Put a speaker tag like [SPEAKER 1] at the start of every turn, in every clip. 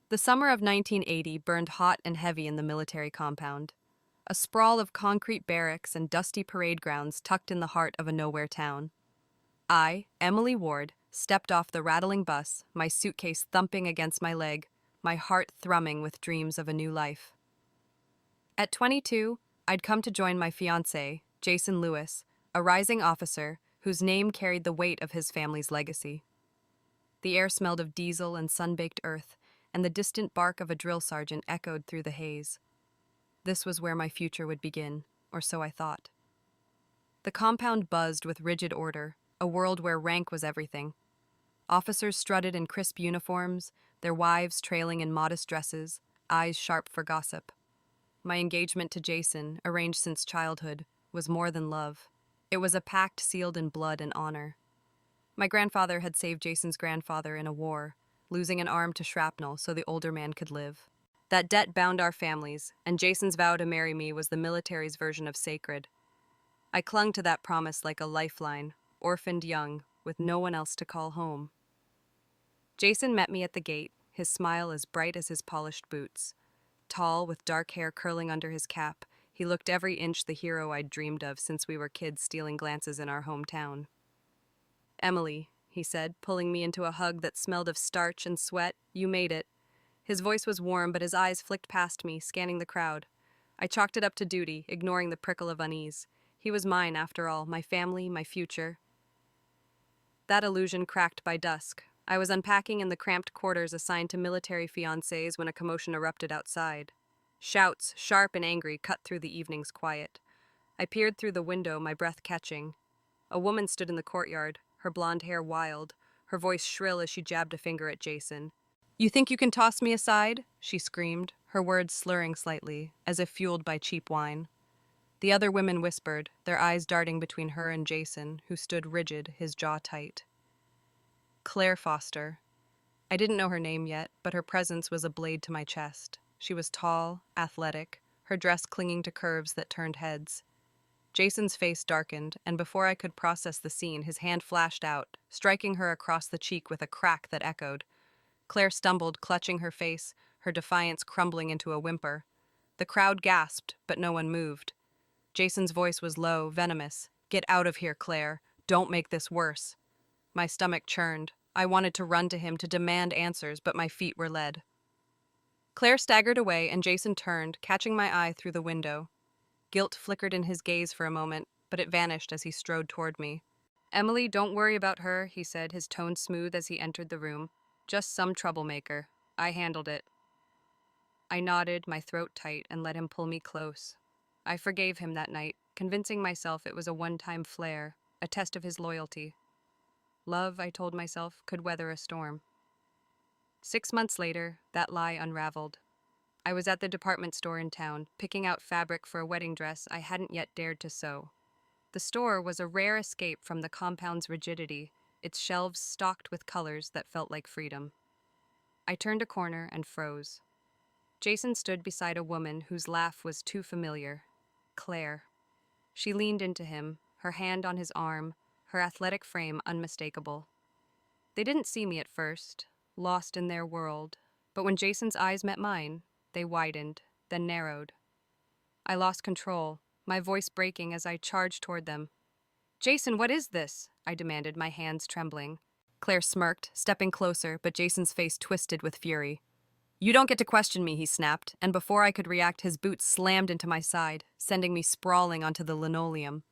[SPEAKER 1] The summer of 1980 burned hot and heavy in the military compound. A sprawl of concrete barracks and dusty parade grounds tucked in the heart of a nowhere town. I, Emily Ward, stepped off the rattling bus, my suitcase thumping against my leg, my heart thrumming with dreams of a new life. At 22, I'd come to join my fiancé, Jason Lewis, a rising officer whose name carried the weight of his family's legacy. The air smelled of diesel and sun-baked earth, and the distant bark of a drill sergeant echoed through the haze. This was where my future would begin, or so I thought. The compound buzzed with rigid order, a world where rank was everything. Officers strutted in crisp uniforms, their wives trailing in modest dresses, eyes sharp for gossip. My engagement to Jason, arranged since childhood, was more than love. It was a pact sealed in blood and honor. My grandfather had saved Jason's grandfather in a war, losing an arm to shrapnel so the older man could live. That debt bound our families, and Jason's vow to marry me was the military's version of sacred. I clung to that promise like a lifeline, orphaned young, with no one else to call home. Jason met me at the gate, his smile as bright as his polished boots. Tall, with dark hair curling under his cap, he looked every inch the hero I'd dreamed of since we were kids stealing glances in our hometown. "Emily," he said, pulling me into a hug that smelled of starch and sweat, "you made it." His voice was warm, but his eyes flicked past me, scanning the crowd. I chalked it up to duty, ignoring the prickle of unease. He was mine, after all, my family, my future. That illusion cracked by dusk. I was unpacking in the cramped quarters assigned to military fiancés when a commotion erupted outside. Shouts, sharp and angry, cut through the evening's quiet. I peered through the window, my breath catching. A woman stood in the courtyard, her blonde hair wild, her voice shrill as she jabbed a finger at Jason. "You think you can toss me aside?" she screamed, her words slurring slightly, as if fueled by cheap wine. The other women whispered, their eyes darting between her and Jason, who stood rigid, his jaw tight. Clare Foster. I didn't know her name yet, but her presence was a blade to my chest. She was tall, athletic, her dress clinging to curves that turned heads. Jason's face darkened, and before I could process the scene, his hand flashed out, striking her across the cheek with a crack that echoed. Claire stumbled, clutching her face, her defiance crumbling into a whimper. The crowd gasped, but no one moved. Jason's voice was low, venomous. "Get out of here, Claire. Don't make this worse." My stomach churned. I wanted to run to him to demand answers, but my feet were led. Claire staggered away, and Jason turned, catching my eye through the window. Guilt flickered in his gaze for a moment, but it vanished as he strode toward me. "Emily, don't worry about her," he said, his tone smooth as he entered the room. "Just some troublemaker. I handled it." I nodded, my throat tight, and let him pull me close. I forgave him that night, convincing myself it was a one-time flare, a test of his loyalty. Love, I told myself, could weather a storm. 6 months later, that lie unraveled. I was at the department store in town, picking out fabric for a wedding dress I hadn't yet dared to sew. The store was a rare escape from the compound's rigidity, its shelves stocked with colors that felt like freedom. I turned a corner and froze. Jason stood beside a woman whose laugh was too familiar. Claire. She leaned into him, her hand on his arm, her athletic frame unmistakable. They didn't see me at first, lost in their world, but when Jason's eyes met mine, they widened, then narrowed. I lost control, my voice breaking as I charged toward them. "Jason, what is this?" I demanded, my hands trembling. Claire smirked, stepping closer, but Jason's face twisted with fury. "You don't get to question me," he snapped, and before I could react, his boot slammed into my side, sending me sprawling onto the linoleum.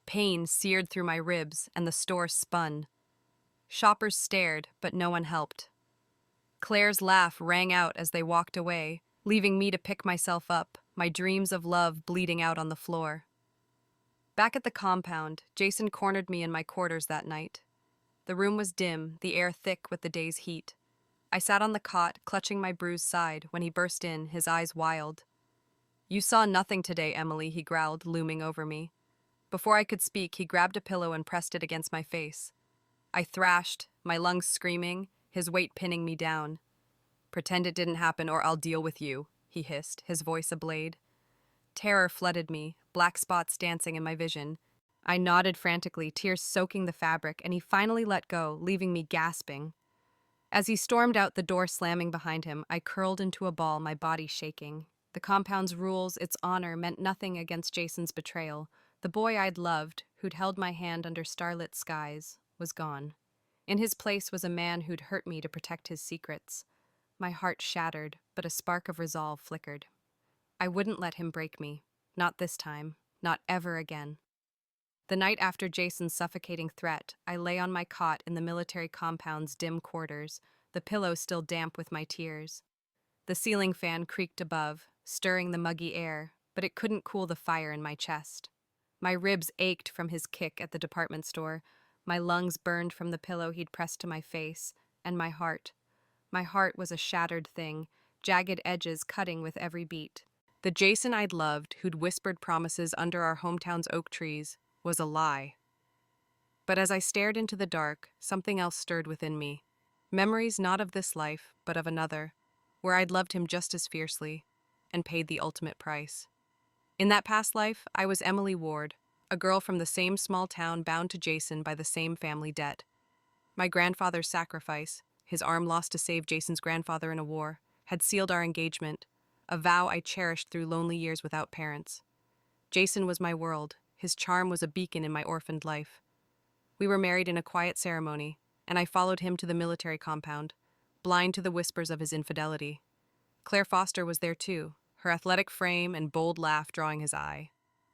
[SPEAKER 1] Pain seared through my ribs, and the store spun. Shoppers stared, but no one helped. Claire's laugh rang out as they walked away, leaving me to pick myself up, my dreams of love bleeding out on the floor. Back at the compound, Jason cornered me in my quarters that night. The room was dim, the air thick with the day's heat. I sat on the cot, clutching my bruised side, when he burst in, his eyes wild. "You saw nothing today, Emily," he growled, looming over me. Before I could speak, he grabbed a pillow and pressed it against my face. I thrashed, my lungs screaming, his weight pinning me down. "Pretend it didn't happen or I'll deal with you," he hissed, his voice ablade. Terror flooded me, black spots dancing in my vision. I nodded frantically, tears soaking the fabric, and he finally let go, leaving me gasping. As he stormed out, the door slamming behind him, I curled into a ball, my body shaking. The compound's rules, its honor, meant nothing against Jason's betrayal. The boy I'd loved, who'd held my hand under starlit skies, was gone. In his place was a man who'd hurt me to protect his secrets. My heart shattered, but a spark of resolve flickered. I wouldn't let him break me. Not this time. Not ever again. The night after Jason's suffocating threat, I lay on my cot in the military compound's dim quarters, the pillow still damp with my tears. The ceiling fan creaked above, stirring the muggy air, but it couldn't cool the fire in my chest. My ribs ached from his kick at the department store, my lungs burned from the pillow he'd pressed to my face, and my heart. My heart was a shattered thing, jagged edges cutting with every beat. The Jason I'd loved, who'd whispered promises under our hometown's oak trees, was a lie. But as I stared into the dark, something else stirred within me. Memories not of this life, but of another, where I'd loved him just as fiercely, and paid the ultimate price. In that past life, I was Emily Ward, a girl from the same small town bound to Jason by the same family debt. My grandfather's sacrifice, his arm lost to save Jason's grandfather in a war, had sealed our engagement, a vow I cherished through lonely years without parents. Jason was my world. His charm was a beacon in my orphaned life. We were married in a quiet ceremony, and I followed him to the military compound, blind to the whispers of his infidelity. Clare Foster was there too, her athletic frame and bold laugh drawing his eye.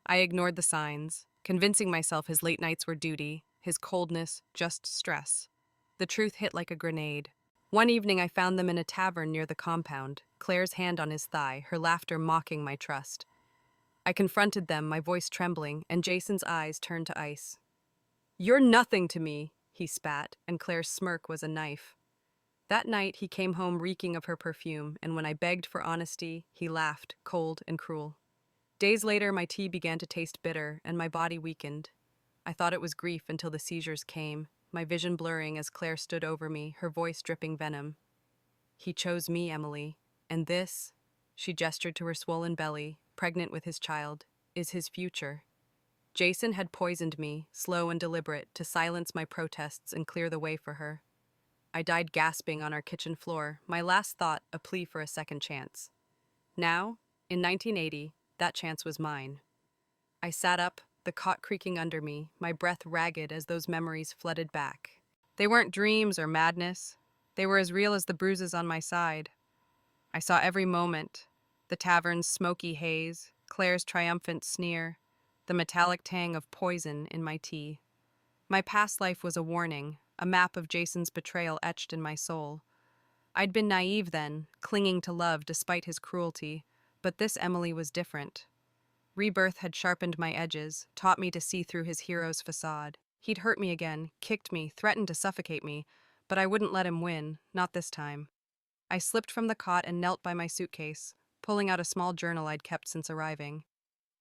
[SPEAKER 1] I ignored the signs, convincing myself his late nights were duty, his coldness just stress. The truth hit like a grenade. One evening I found them in a tavern near the compound, Claire's hand on his thigh, her laughter mocking my trust. I confronted them, my voice trembling, and Jason's eyes turned to ice. "You're nothing to me," he spat, and Claire's smirk was a knife. That night he came home reeking of her perfume, and when I begged for honesty, he laughed, cold and cruel. Days later, my tea began to taste bitter, and my body weakened. I thought it was grief until the seizures came, my vision blurring as Claire stood over me, her voice dripping venom. "He chose me, Emily, and this," she gestured to her swollen belly, pregnant with his child, "is his future." Jason had poisoned me, slow and deliberate, to silence my protests and clear the way for her. I died gasping on our kitchen floor, my last thought a plea for a second chance. Now, in 1980, that chance was mine. I sat up, the cot creaking under me, my breath ragged as those memories flooded back. They weren't dreams or madness. They were as real as the bruises on my side. I saw every moment, the tavern's smoky haze, Claire's triumphant sneer, the metallic tang of poison in my tea. My past life was a warning, a map of Jason's betrayal etched in my soul. I'd been naive then, clinging to love despite his cruelty, but this Emily was different. Rebirth had sharpened my edges, taught me to see through his hero's facade. He'd hurt me again, kicked me, threatened to suffocate me, but I wouldn't let him win, not this time. I slipped from the cot and knelt by my suitcase, pulling out a small journal I'd kept since arriving.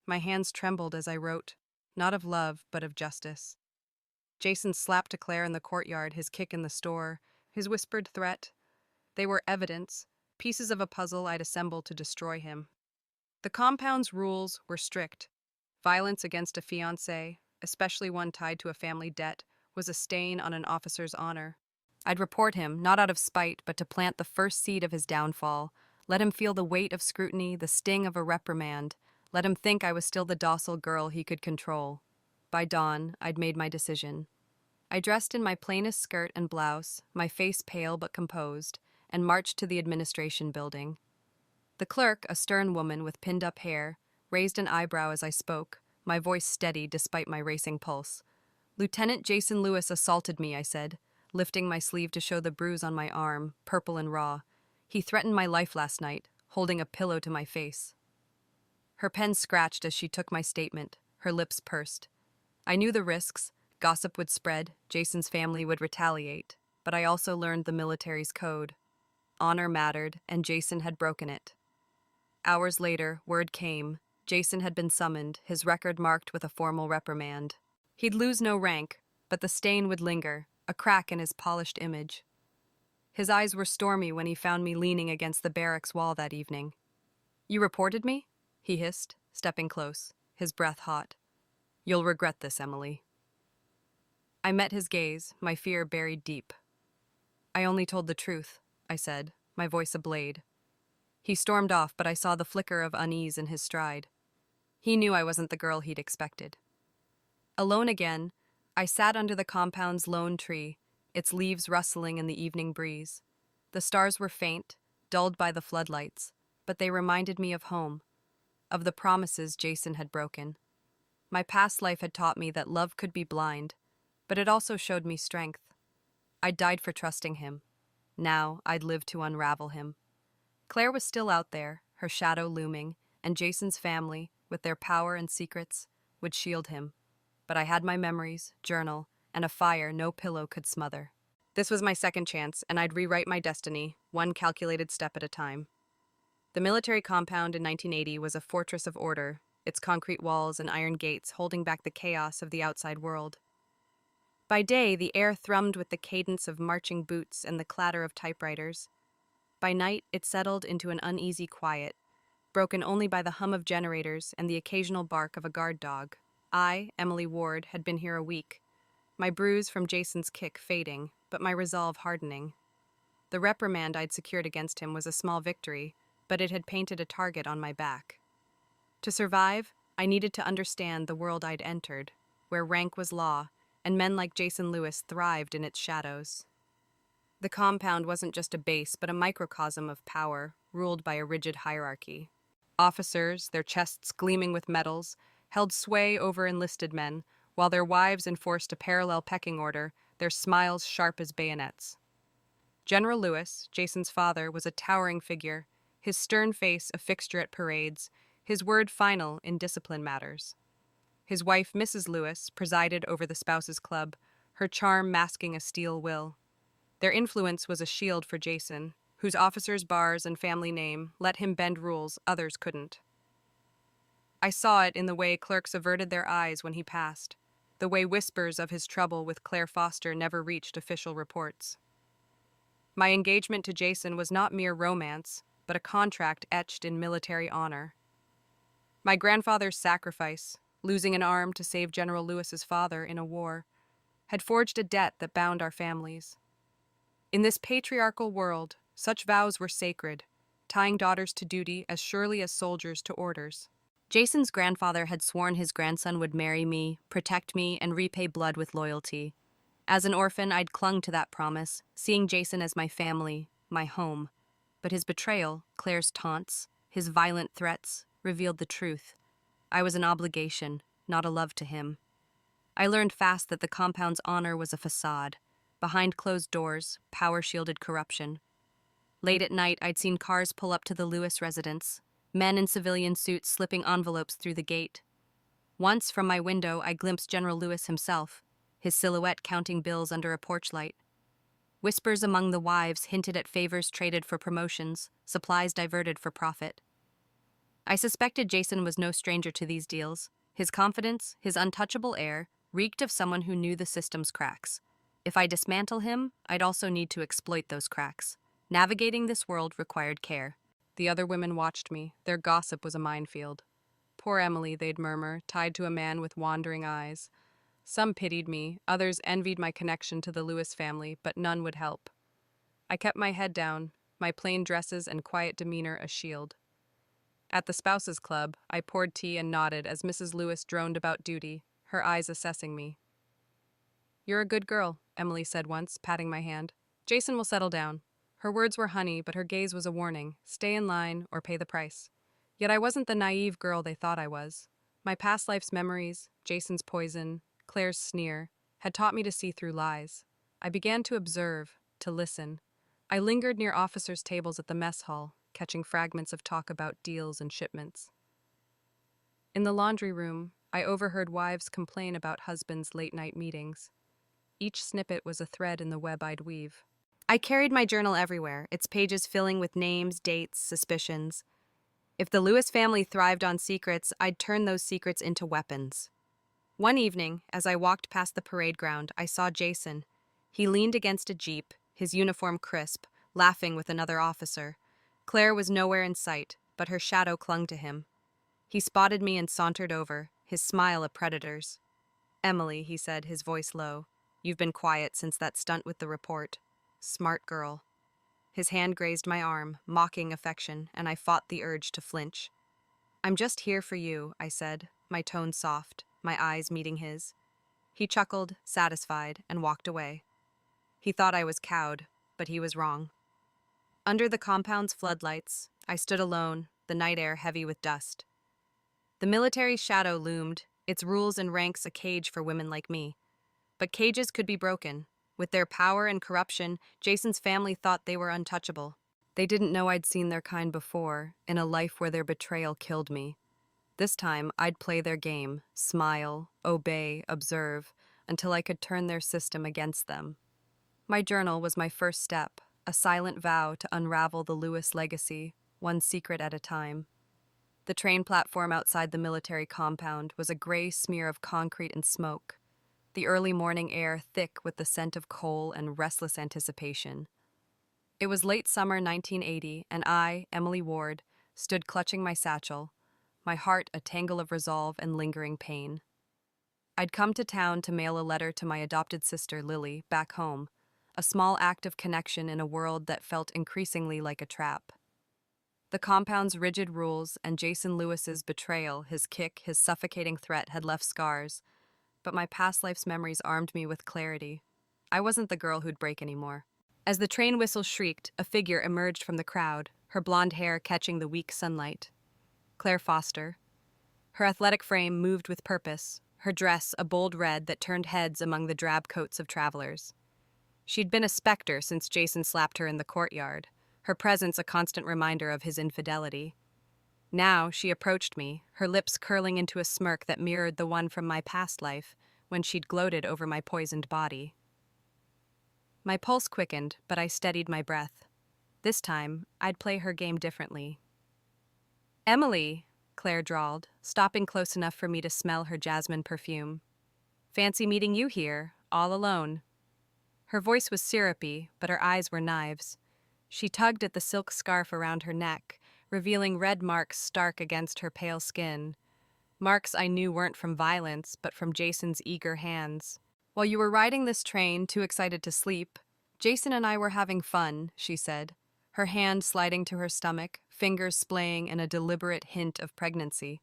[SPEAKER 1] My hands trembled as I wrote, not of love, but of justice. Jason's slap to Claire in the courtyard, his kick in the store, his whispered threat. They were evidence, pieces of a puzzle I'd assembled to destroy him. The compound's rules were strict. Violence against a fiancé, especially one tied to a family debt, was a stain on an officer's honor. I'd report him, not out of spite, but to plant the first seed of his downfall. Let him feel the weight of scrutiny, the sting of a reprimand. Let him think I was still the docile girl he could control. By dawn, I'd made my decision. I dressed in my plainest skirt and blouse, my face pale but composed, and marched to the administration building. The clerk, a stern woman with pinned-up hair, raised an eyebrow as I spoke, my voice steady despite my racing pulse. "Lieutenant Jason Lewis assaulted me," I said, lifting my sleeve to show the bruise on my arm, purple and raw. "He threatened my life last night, holding a pillow to my face." Her pen scratched as she took my statement, her lips pursed. I knew the risks. Gossip would spread, Jason's family would retaliate, but I also learned the military's code. Honor mattered, and Jason had broken it. Hours later, word came. Jason had been summoned, his record marked with a formal reprimand. He'd lose no rank, but the stain would linger, a crack in his polished image. His eyes were stormy when he found me leaning against the barracks wall that evening. "You reported me?" he hissed, stepping close, his breath hot. "You'll regret this, Emily." I met his gaze, my fear buried deep. I only told the truth, I said, my voice ablade. He stormed off, but I saw the flicker of unease in his stride. He knew I wasn't the girl he'd expected. Alone again, I sat under the compound's lone tree, its leaves rustling in the evening breeze. The stars were faint, dulled by the floodlights, but they reminded me of home, of the promises Jason had broken. My past life had taught me that love could be blind, but it also showed me strength. I'd died for trusting him. Now I'd live to unravel him. Claire was still out there, her shadow looming, and Jason's family, with their power and secrets, would shield him. But I had my memories, journal, and a fire no pillow could smother. This was my second chance, and I'd rewrite my destiny, one calculated step at a time. The military compound in 1980 was a fortress of order, its concrete walls and iron gates holding back the chaos of the outside world. By day, the air thrummed with the cadence of marching boots and the clatter of typewriters. By night, it settled into an uneasy quiet, broken only by the hum of generators and the occasional bark of a guard dog. I, Emily Ward, had been here a week, my bruise from Jason's kick fading, but my resolve hardening. The reprimand I'd secured against him was a small victory, but it had painted a target on my back. To survive, I needed to understand the world I'd entered, where rank was law, and men like Jason Lewis thrived in its shadows. The compound wasn't just a base, but a microcosm of power, ruled by a rigid hierarchy. Officers, their chests gleaming with medals, held sway over enlisted men, while their wives enforced a parallel pecking order, their smiles sharp as bayonets. General Lewis, Jason's father, was a towering figure, his stern face a fixture at parades, his word final in discipline matters. His wife, Mrs. Lewis, presided over the spouses' club, her charm masking a steel will. Their influence was a shield for Jason, whose officers' bars and family name let him bend rules others couldn't. I saw it in the way clerks averted their eyes when he passed, the way whispers of his trouble with Clare Foster never reached official reports. My engagement to Jason was not mere romance, but a contract etched in military honor. My grandfather's sacrifice, losing an arm to save General Lewis's father in a war, had forged a debt that bound our families. In this patriarchal world, such vows were sacred, tying daughters to duty as surely as soldiers to orders. Jason's grandfather had sworn his grandson would marry me, protect me, and repay blood with loyalty. As an orphan, I'd clung to that promise, seeing Jason as my family, my home. But his betrayal, Claire's taunts, his violent threats, revealed the truth. I was an obligation, not a love to him. I learned fast that the compound's honor was a facade. Behind closed doors, power-shielded corruption. Late at night, I'd seen cars pull up to the Lewis residence, men in civilian suits slipping envelopes through the gate. Once, from my window, I glimpsed General Lewis himself, his silhouette counting bills under a porch light. Whispers among the wives hinted at favors traded for promotions, supplies diverted for profit. I suspected Jason was no stranger to these deals. His confidence, his untouchable air, reeked of someone who knew the system's cracks. If I dismantle him, I'd also need to exploit those cracks. Navigating this world required care. The other women watched me. Their gossip was a minefield. Poor Emily, they'd murmur, tied to a man with wandering eyes. Some pitied me, others envied my connection to the Lewis family, but none would help. I kept my head down, my plain dresses and quiet demeanor a shield. At the spouses' club, I poured tea and nodded as Mrs. Lewis droned about duty, her eyes assessing me. "You're a good girl," Emily said once, patting my hand. "Jason will settle down." Her words were honey, but her gaze was a warning. Stay in line or pay the price. Yet I wasn't the naive girl they thought I was. My past life's memories, Jason's poison, Claire's sneer, had taught me to see through lies. I began to observe, to listen. I lingered near officers' tables at the mess hall, catching fragments of talk about deals and shipments. In the laundry room, I overheard wives complain about husbands' late-night meetings. Each snippet was a thread in the web I'd weave. I carried my journal everywhere, its pages filling with names, dates, suspicions. If the Lewis family thrived on secrets, I'd turn those secrets into weapons. One evening, as I walked past the parade ground, I saw Jason. He leaned against a jeep, his uniform crisp, laughing with another officer. Claire was nowhere in sight, but her shadow clung to him. He spotted me and sauntered over, his smile a predator's. "Emily," he said, his voice low, "you've been quiet since that stunt with the report. Smart girl. His hand grazed my arm, mocking affection, and I fought the urge to flinch. I'm just here for you, I said, my tone soft, my eyes meeting his. He chuckled, satisfied, and walked away. He thought I was cowed, but he was wrong. Under the compound's floodlights, I stood alone, the night air heavy with dust. The military's shadow loomed, its rules and ranks a cage for women like me. But cages could be broken. With their power and corruption, Jason's family thought they were untouchable. They didn't know I'd seen their kind before, in a life where their betrayal killed me. This time, I'd play their game, smile, obey, observe, until I could turn their system against them. My journal was my first step, a silent vow to unravel the Lewis legacy, one secret at a time. The train platform outside the military compound was a gray smear of concrete and smoke, the early morning air thick with the scent of coal and restless anticipation. It was late summer 1980, and I, Emily Ward, stood clutching my satchel, my heart a tangle of resolve and lingering pain. I'd come to town to mail a letter to my adopted sister, Lily, back home, a small act of connection in a world that felt increasingly like a trap. The compound's rigid rules and Jason Lewis's betrayal, his kick, his suffocating threat had left scars, but my past life's memories armed me with clarity. I wasn't the girl who'd break anymore. As the train whistle shrieked, a figure emerged from the crowd, her blonde hair catching the weak sunlight. Clare Foster. Her athletic frame moved with purpose, her dress a bold red that turned heads among the drab coats of travelers. She'd been a specter since Jason slapped her in the courtyard, her presence a constant reminder of his infidelity. Now she approached me, her lips curling into a smirk that mirrored the one from my past life, when she'd gloated over my poisoned body. My pulse quickened, but I steadied my breath. This time, I'd play her game differently. "Emily," Claire drawled, stopping close enough for me to smell her jasmine perfume. "Fancy meeting you here, all alone." Her voice was syrupy, but her eyes were knives. She tugged at the silk scarf around her neck, revealing red marks stark against her pale skin. Marks I knew weren't from violence, but from Jason's eager hands. "While you were riding this train, too excited to sleep, Jason and I were having fun," she said, her hand sliding to her stomach, fingers splaying in a deliberate hint of pregnancy.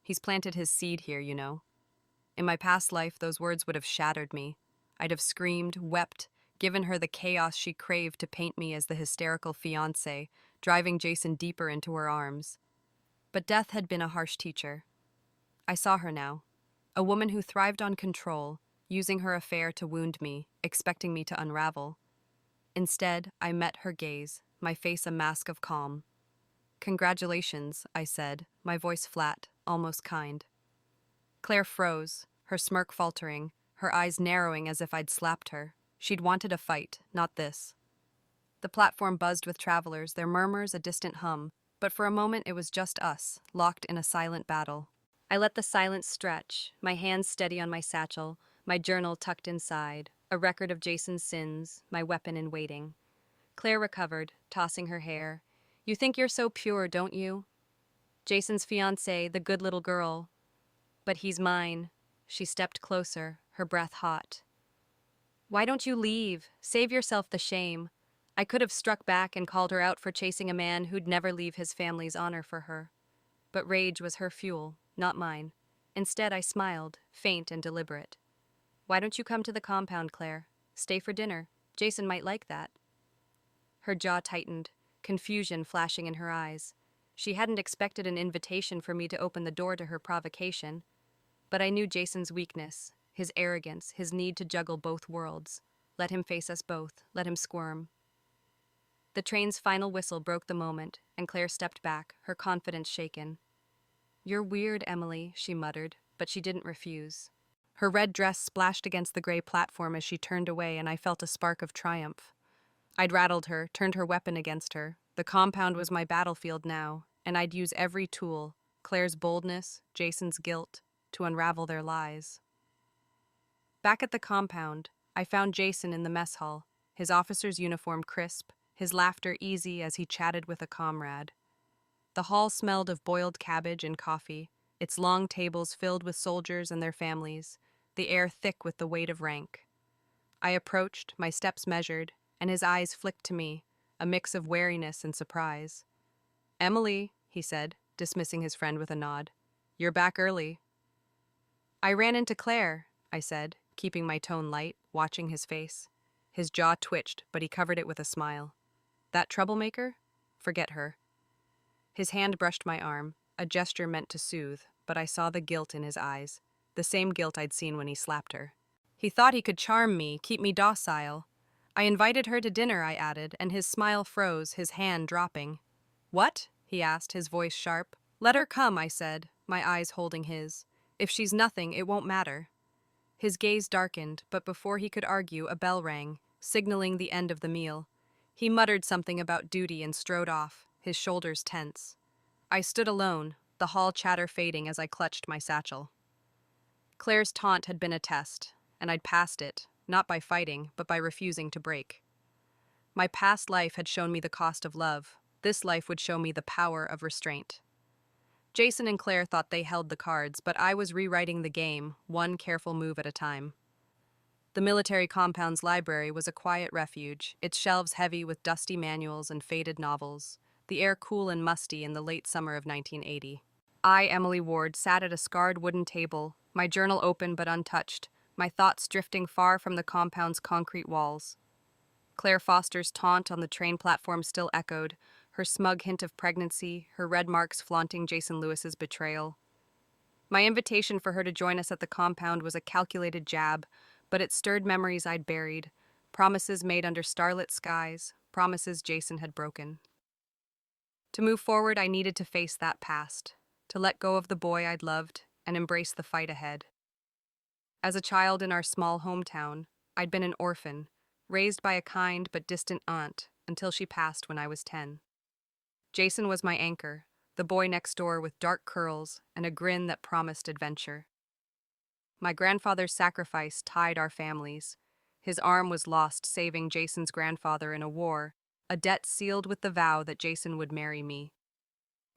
[SPEAKER 1] "He's planted his seed here, you know." In my past life, those words would have shattered me. I'd have screamed, wept, given her the chaos she craved to paint me as the hysterical fiancé, driving Jason deeper into her arms. But death had been a harsh teacher. I saw her now, a woman who thrived on control, using her affair to wound me, expecting me to unravel. Instead, I met her gaze, my face a mask of calm. "Congratulations," I said, my voice flat, almost kind. Claire froze, her smirk faltering, her eyes narrowing as if I'd slapped her. She'd wanted a fight, not this. The platform buzzed with travelers, their murmurs a distant hum, but for a moment it was just us, locked in a silent battle. I let the silence stretch, my hands steady on my satchel, my journal tucked inside, a record of Jason's sins, my weapon in waiting. Claire recovered, tossing her hair. "You think you're so pure, don't you? Jason's fiancée, the good little girl. But he's mine." She stepped closer, her breath hot. "Why don't you leave? Save yourself the shame." I could have struck back and called her out for chasing a man who'd never leave his family's honor for her. But rage was her fuel, not mine. Instead, I smiled, faint and deliberate. "Why don't you come to the compound, Claire? Stay for dinner. Jason might like that." Her jaw tightened, confusion flashing in her eyes. She hadn't expected an invitation for me to open the door to her provocation. But I knew Jason's weakness, his arrogance, his need to juggle both worlds. Let him face us both, let him squirm. The train's final whistle broke the moment, and Claire stepped back, her confidence shaken. "You're weird, Emily," she muttered, but she didn't refuse. Her red dress splashed against the gray platform as she turned away, and I felt a spark of triumph. I'd rattled her, turned her weapon against her. The compound was my battlefield now, and I'd use every tool, Claire's boldness, Jason's guilt, to unravel their lies. Back at the compound, I found Jason in the mess hall, his officer's uniform crisp, his laughter easy as he chatted with a comrade. The hall smelled of boiled cabbage and coffee, its long tables filled with soldiers and their families, the air thick with the weight of rank. I approached, my steps measured, and his eyes flicked to me, a mix of wariness and surprise. "Emily," he said, dismissing his friend with a nod. "You're back early." "I ran into Claire," I said, keeping my tone light, watching his face. His jaw twitched, but he covered it with a smile. "That troublemaker? Forget her." His hand brushed my arm, a gesture meant to soothe, but I saw the guilt in his eyes, the same guilt I'd seen when he slapped her. He thought he could charm me, keep me docile. "I invited her to dinner," I added, and his smile froze, his hand dropping. "What?" he asked, his voice sharp. "Let her come," I said, my eyes holding his. "If she's nothing, it won't matter." His gaze darkened, but before he could argue, a bell rang, signaling the end of the meal. He muttered something about duty and strode off, his shoulders tense. I stood alone, the hall chatter fading as I clutched my satchel. Claire's taunt had been a test, and I'd passed it, not by fighting, but by refusing to break. My past life had shown me the cost of love. This life would show me the power of restraint. Jason and Claire thought they held the cards, but I was rewriting the game, one careful move at a time. The military compound's library was a quiet refuge, its shelves heavy with dusty manuals and faded novels, the air cool and musty in the late summer of 1980. I, Emily Ward, sat at a scarred wooden table, my journal open but untouched, my thoughts drifting far from the compound's concrete walls. Clare Foster's taunt on the train platform still echoed, her smug hint of pregnancy, her red marks flaunting Jason Lewis's betrayal. My invitation for her to join us at the compound was a calculated jab, but it stirred memories I'd buried, promises made under starlit skies, promises Jason had broken. To move forward, I needed to face that past, to let go of the boy I'd loved and embrace the fight ahead. As a child in our small hometown, I'd been an orphan, raised by a kind but distant aunt until she passed when I was 10. Jason was my anchor, the boy next door with dark curls and a grin that promised adventure. My grandfather's sacrifice tied our families. His arm was lost saving Jason's grandfather in a war, a debt sealed with the vow that Jason would marry me.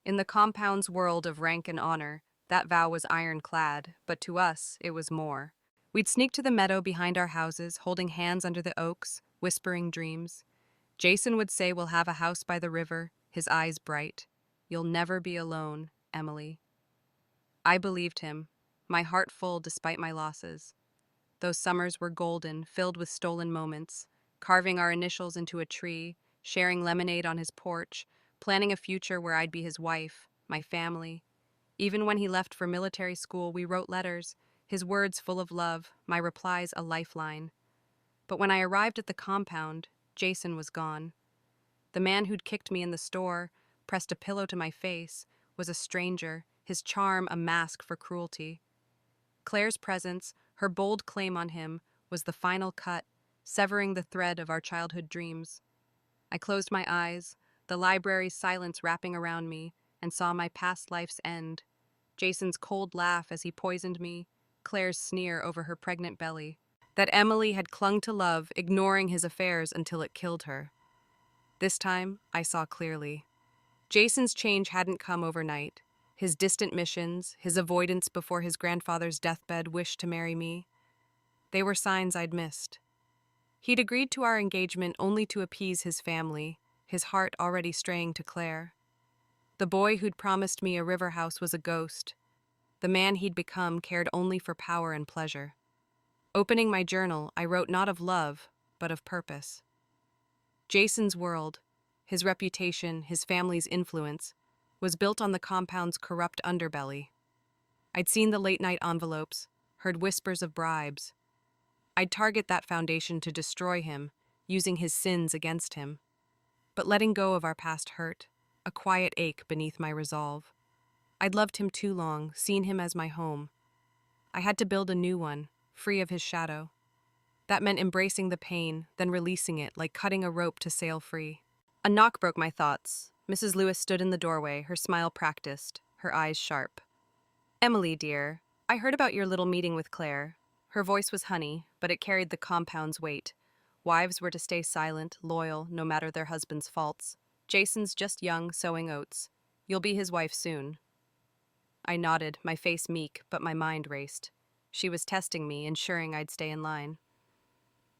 [SPEAKER 1] In the compound's world of rank and honor, that vow was ironclad, but to us, it was more. We'd sneak to the meadow behind our houses, holding hands under the oaks, whispering dreams. Jason would say we'll have a house by the river, his eyes bright. "You'll never be alone, Emily." I believed him, my heart full despite my losses. Those summers were golden, filled with stolen moments, carving our initials into a tree, sharing lemonade on his porch, planning a future where I'd be his wife, my family. Even when he left for military school, we wrote letters, his words full of love, my replies a lifeline. But when I arrived at the compound, Jason was gone. The man who'd kicked me in the store, pressed a pillow to my face, was a stranger, his charm a mask for cruelty. Claire's presence, her bold claim on him, was the final cut, severing the thread of our childhood dreams. I closed my eyes, the library's silence wrapping around me, and saw my past life's end. Jason's cold laugh as he poisoned me, Claire's sneer over her pregnant belly. That Emily had clung to love, ignoring his affairs until it killed her. This time, I saw clearly. Jason's change hadn't come overnight. His distant missions, his avoidance before his grandfather's deathbed wish to marry me, they were signs I'd missed. He'd agreed to our engagement only to appease his family, his heart already straying to Claire. The boy who'd promised me a river house was a ghost. The man he'd become cared only for power and pleasure. Opening my journal, I wrote not of love, but of purpose. Jason's world, his reputation, his family's influence, was built on the compound's corrupt underbelly. I'd seen the late-night envelopes, heard whispers of bribes. I'd target that foundation to destroy him, using his sins against him. But letting go of our past hurt, a quiet ache beneath my resolve. I'd loved him too long, seen him as my home. I had to build a new one, free of his shadow. That meant embracing the pain, then releasing it like cutting a rope to sail free. A knock broke my thoughts. Mrs. Lewis stood in the doorway, her smile practiced, her eyes sharp. "Emily, dear, I heard about your little meeting with Claire." Her voice was honey, but it carried the compound's weight. Wives were to stay silent, loyal, no matter their husband's faults. Jason's just young, sowing oats. You'll be his wife soon. I nodded, my face meek, but my mind raced. She was testing me, ensuring I'd stay in line.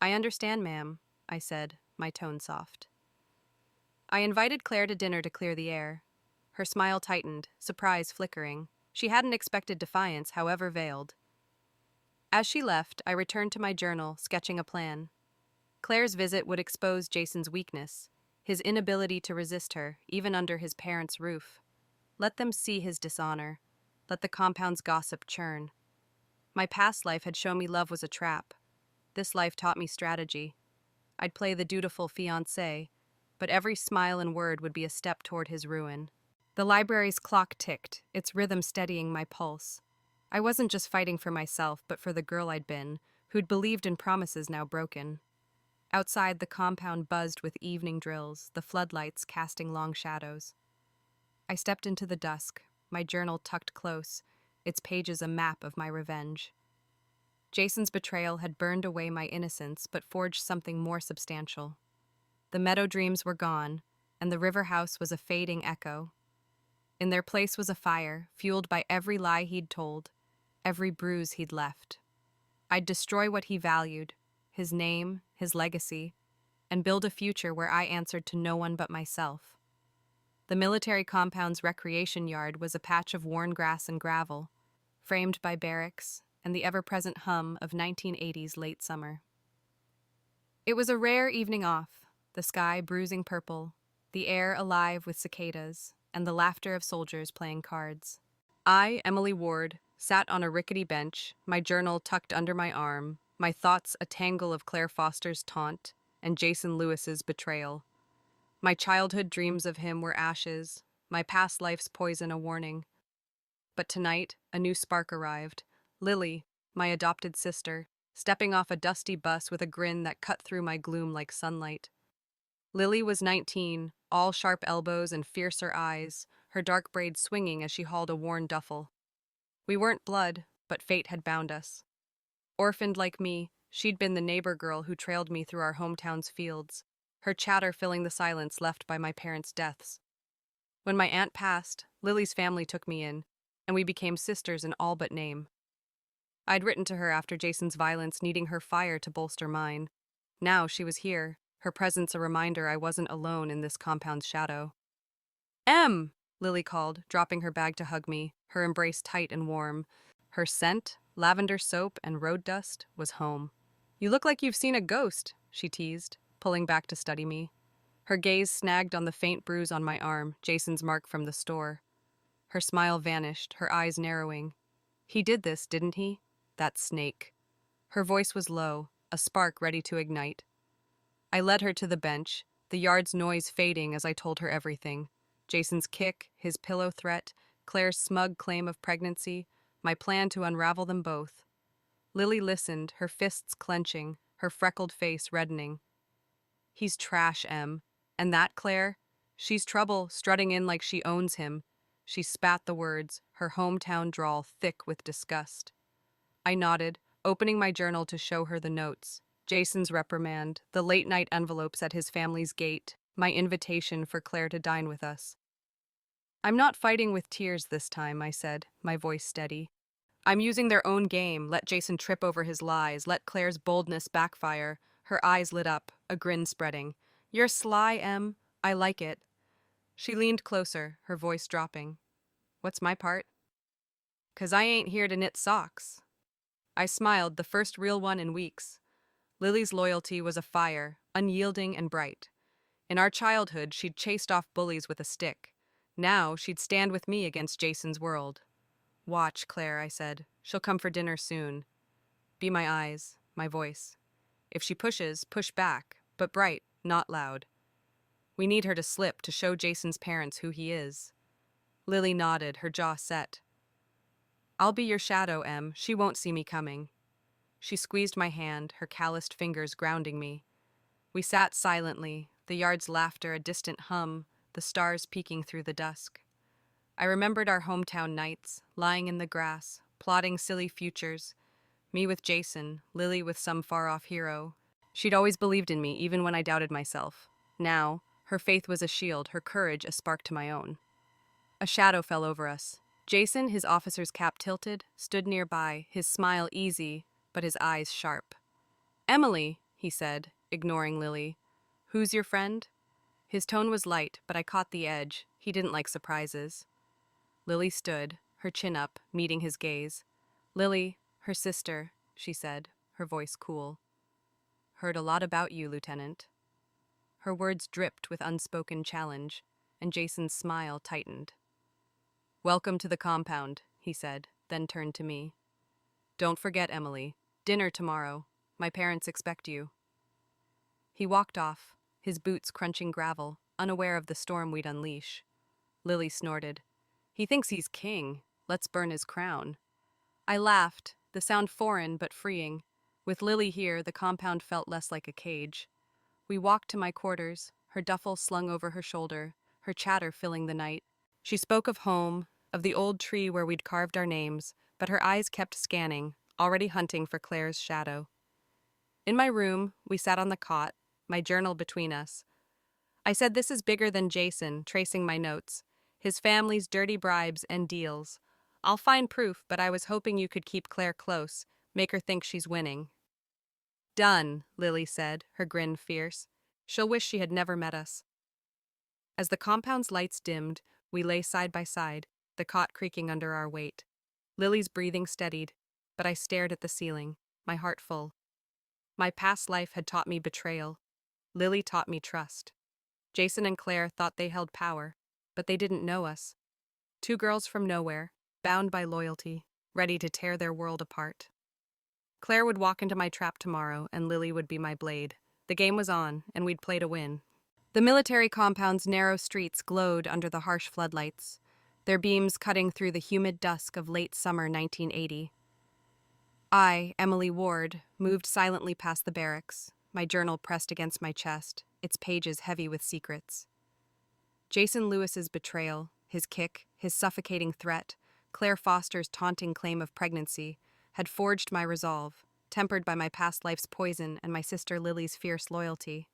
[SPEAKER 1] "I understand, ma'am," I said, my tone soft. I invited Claire to dinner to clear the air. Her smile tightened, surprise flickering. She hadn't expected defiance, however veiled. As she left, I returned to my journal, sketching a plan. Claire's visit would expose Jason's weakness, his inability to resist her, even under his parents' roof. Let them see his dishonor. Let the compound's gossip churn. My past life had shown me love was a trap. This life taught me strategy. I'd play the dutiful fiancé, but every smile and word would be a step toward his ruin. The library's clock ticked, its rhythm steadying my pulse. I wasn't just fighting for myself, but for the girl I'd been, who'd believed in promises now broken. Outside, the compound buzzed with evening drills, the floodlights casting long shadows. I stepped into the dusk, my journal tucked close, its pages a map of my revenge. Jason's betrayal had burned away my innocence, but forged something more substantial. The meadow dreams were gone, and the river house was a fading echo. In their place was a fire, fueled by every lie he'd told, every bruise he'd left. I'd destroy what he valued, his name, his legacy, and build a future where I answered to no one but myself. The military compound's recreation yard was a patch of worn grass and gravel, framed by barracks and the ever-present hum of 1980s late summer. It was a rare evening off, the sky bruising purple, the air alive with cicadas, and the laughter of soldiers playing cards. I, Emily Ward, sat on a rickety bench, my journal tucked under my arm, my thoughts a tangle of Clare Foster's taunt and Jason Lewis's betrayal. My childhood dreams of him were ashes, my past life's poison a warning. But tonight, a new spark arrived. Lily, my adopted sister, stepping off a dusty bus with a grin that cut through my gloom like sunlight. Lily was 19, all sharp elbows and fiercer eyes, her dark braids swinging as she hauled a worn duffel. We weren't blood, but fate had bound us. Orphaned like me, she'd been the neighbor girl who trailed me through our hometown's fields, her chatter filling the silence left by my parents' deaths. When my aunt passed, Lily's family took me in, and we became sisters in all but name. I'd written to her after Jason's violence, needing her fire to bolster mine. Now she was here, her presence a reminder I wasn't alone in this compound's shadow. "Em!" Lily called, dropping her bag to hug me, her embrace tight and warm. Her scent, lavender soap and road dust, was home. "You look like you've seen a ghost," she teased, pulling back to study me. Her gaze snagged on the faint bruise on my arm, Jason's mark from the store. Her smile vanished, her eyes narrowing. "He did this, didn't he? That snake." Her voice was low, a spark ready to ignite. I led her to the bench, the yard's noise fading as I told her everything. Jason's kick, his pillow threat, Claire's smug claim of pregnancy, my plan to unravel them both. Lily listened, her fists clenching, her freckled face reddening. "He's trash, Em. And that Claire? She's trouble, strutting in like she owns him." She spat the words, her hometown drawl thick with disgust. I nodded, opening my journal to show her the notes. Jason's reprimand, the late-night envelopes at his family's gate, my invitation for Claire to dine with us. "I'm not fighting with tears this time," I said, my voice steady. "I'm using their own game, let Jason trip over his lies, let Claire's boldness backfire." Her eyes lit up, a grin spreading. "You're sly, Em. I like it." She leaned closer, her voice dropping. "What's my part?" "'Cause I ain't here to knit socks." I smiled, the first real one in weeks. Lily's loyalty was a fire, unyielding and bright. In our childhood, she'd chased off bullies with a stick. Now, she'd stand with me against Jason's world. "Watch, Claire," I said. "She'll come for dinner soon. Be my eyes, my voice. If she pushes, push back, but bright, not loud. We need her to slip to show Jason's parents who he is." Lily nodded, her jaw set. "I'll be your shadow, Em. She won't see me coming." She squeezed my hand, her calloused fingers grounding me. We sat silently, the yard's laughter a distant hum, the stars peeking through the dusk. I remembered our hometown nights, lying in the grass, plotting silly futures. Me with Jason, Lily with some far-off hero. She'd always believed in me, even when I doubted myself. Now, her faith was a shield, her courage a spark to my own. A shadow fell over us. Jason, his officer's cap tilted, stood nearby, his smile easy, but his eyes sharp. "Emily," he said, ignoring Lily. Who's your friend? His tone was light, but I caught the edge. He didn't like surprises. Lily stood, her chin up, meeting his gaze. Lily, her sister, she said, her voice cool. Heard a lot about you, Lieutenant. Her words dripped with unspoken challenge, and Jason's smile tightened. Welcome to the compound, he said, then turned to me. Don't forget, Emily. Dinner tomorrow. My parents expect you. He walked off, his boots crunching gravel, unaware of the storm we'd unleash. Lily snorted. He thinks he's king. Let's burn his crown. I laughed, the sound foreign but freeing. With Lily here, the compound felt less like a cage. We walked to my quarters, her duffel slung over her shoulder, her chatter filling the night. She spoke of home, of the old tree where we'd carved our names, but her eyes kept scanning, already hunting for Claire's shadow. In my room, we sat on the cot, my journal between us. I said this is bigger than Jason, tracing my notes. His family's dirty bribes and deals. I'll find proof, but I was hoping you could keep Claire close, make her think she's winning. Done, Lily said, her grin fierce. She'll wish she had never met us. As the compound's lights dimmed, we lay side by side, the cot creaking under our weight. Lily's breathing steadied, but I stared at the ceiling, my heart full. My past life had taught me betrayal. Lily taught me trust. Jason and Claire thought they held power, but they didn't know us. Two girls from nowhere, bound by loyalty, ready to tear their world apart. Claire would walk into my trap tomorrow, and Lily would be my blade. The game was on, and we'd play to win. The military compound's narrow streets glowed under the harsh floodlights, their beams cutting through the humid dusk of late summer 1980. I, Emily Ward, moved silently past the barracks, my journal pressed against my chest, its pages heavy with secrets. Jason Lewis's betrayal, his kick, his suffocating threat, Clare Foster's taunting claim of pregnancy, had forged my resolve, tempered by my past life's poison and my sister Lily's fierce loyalty.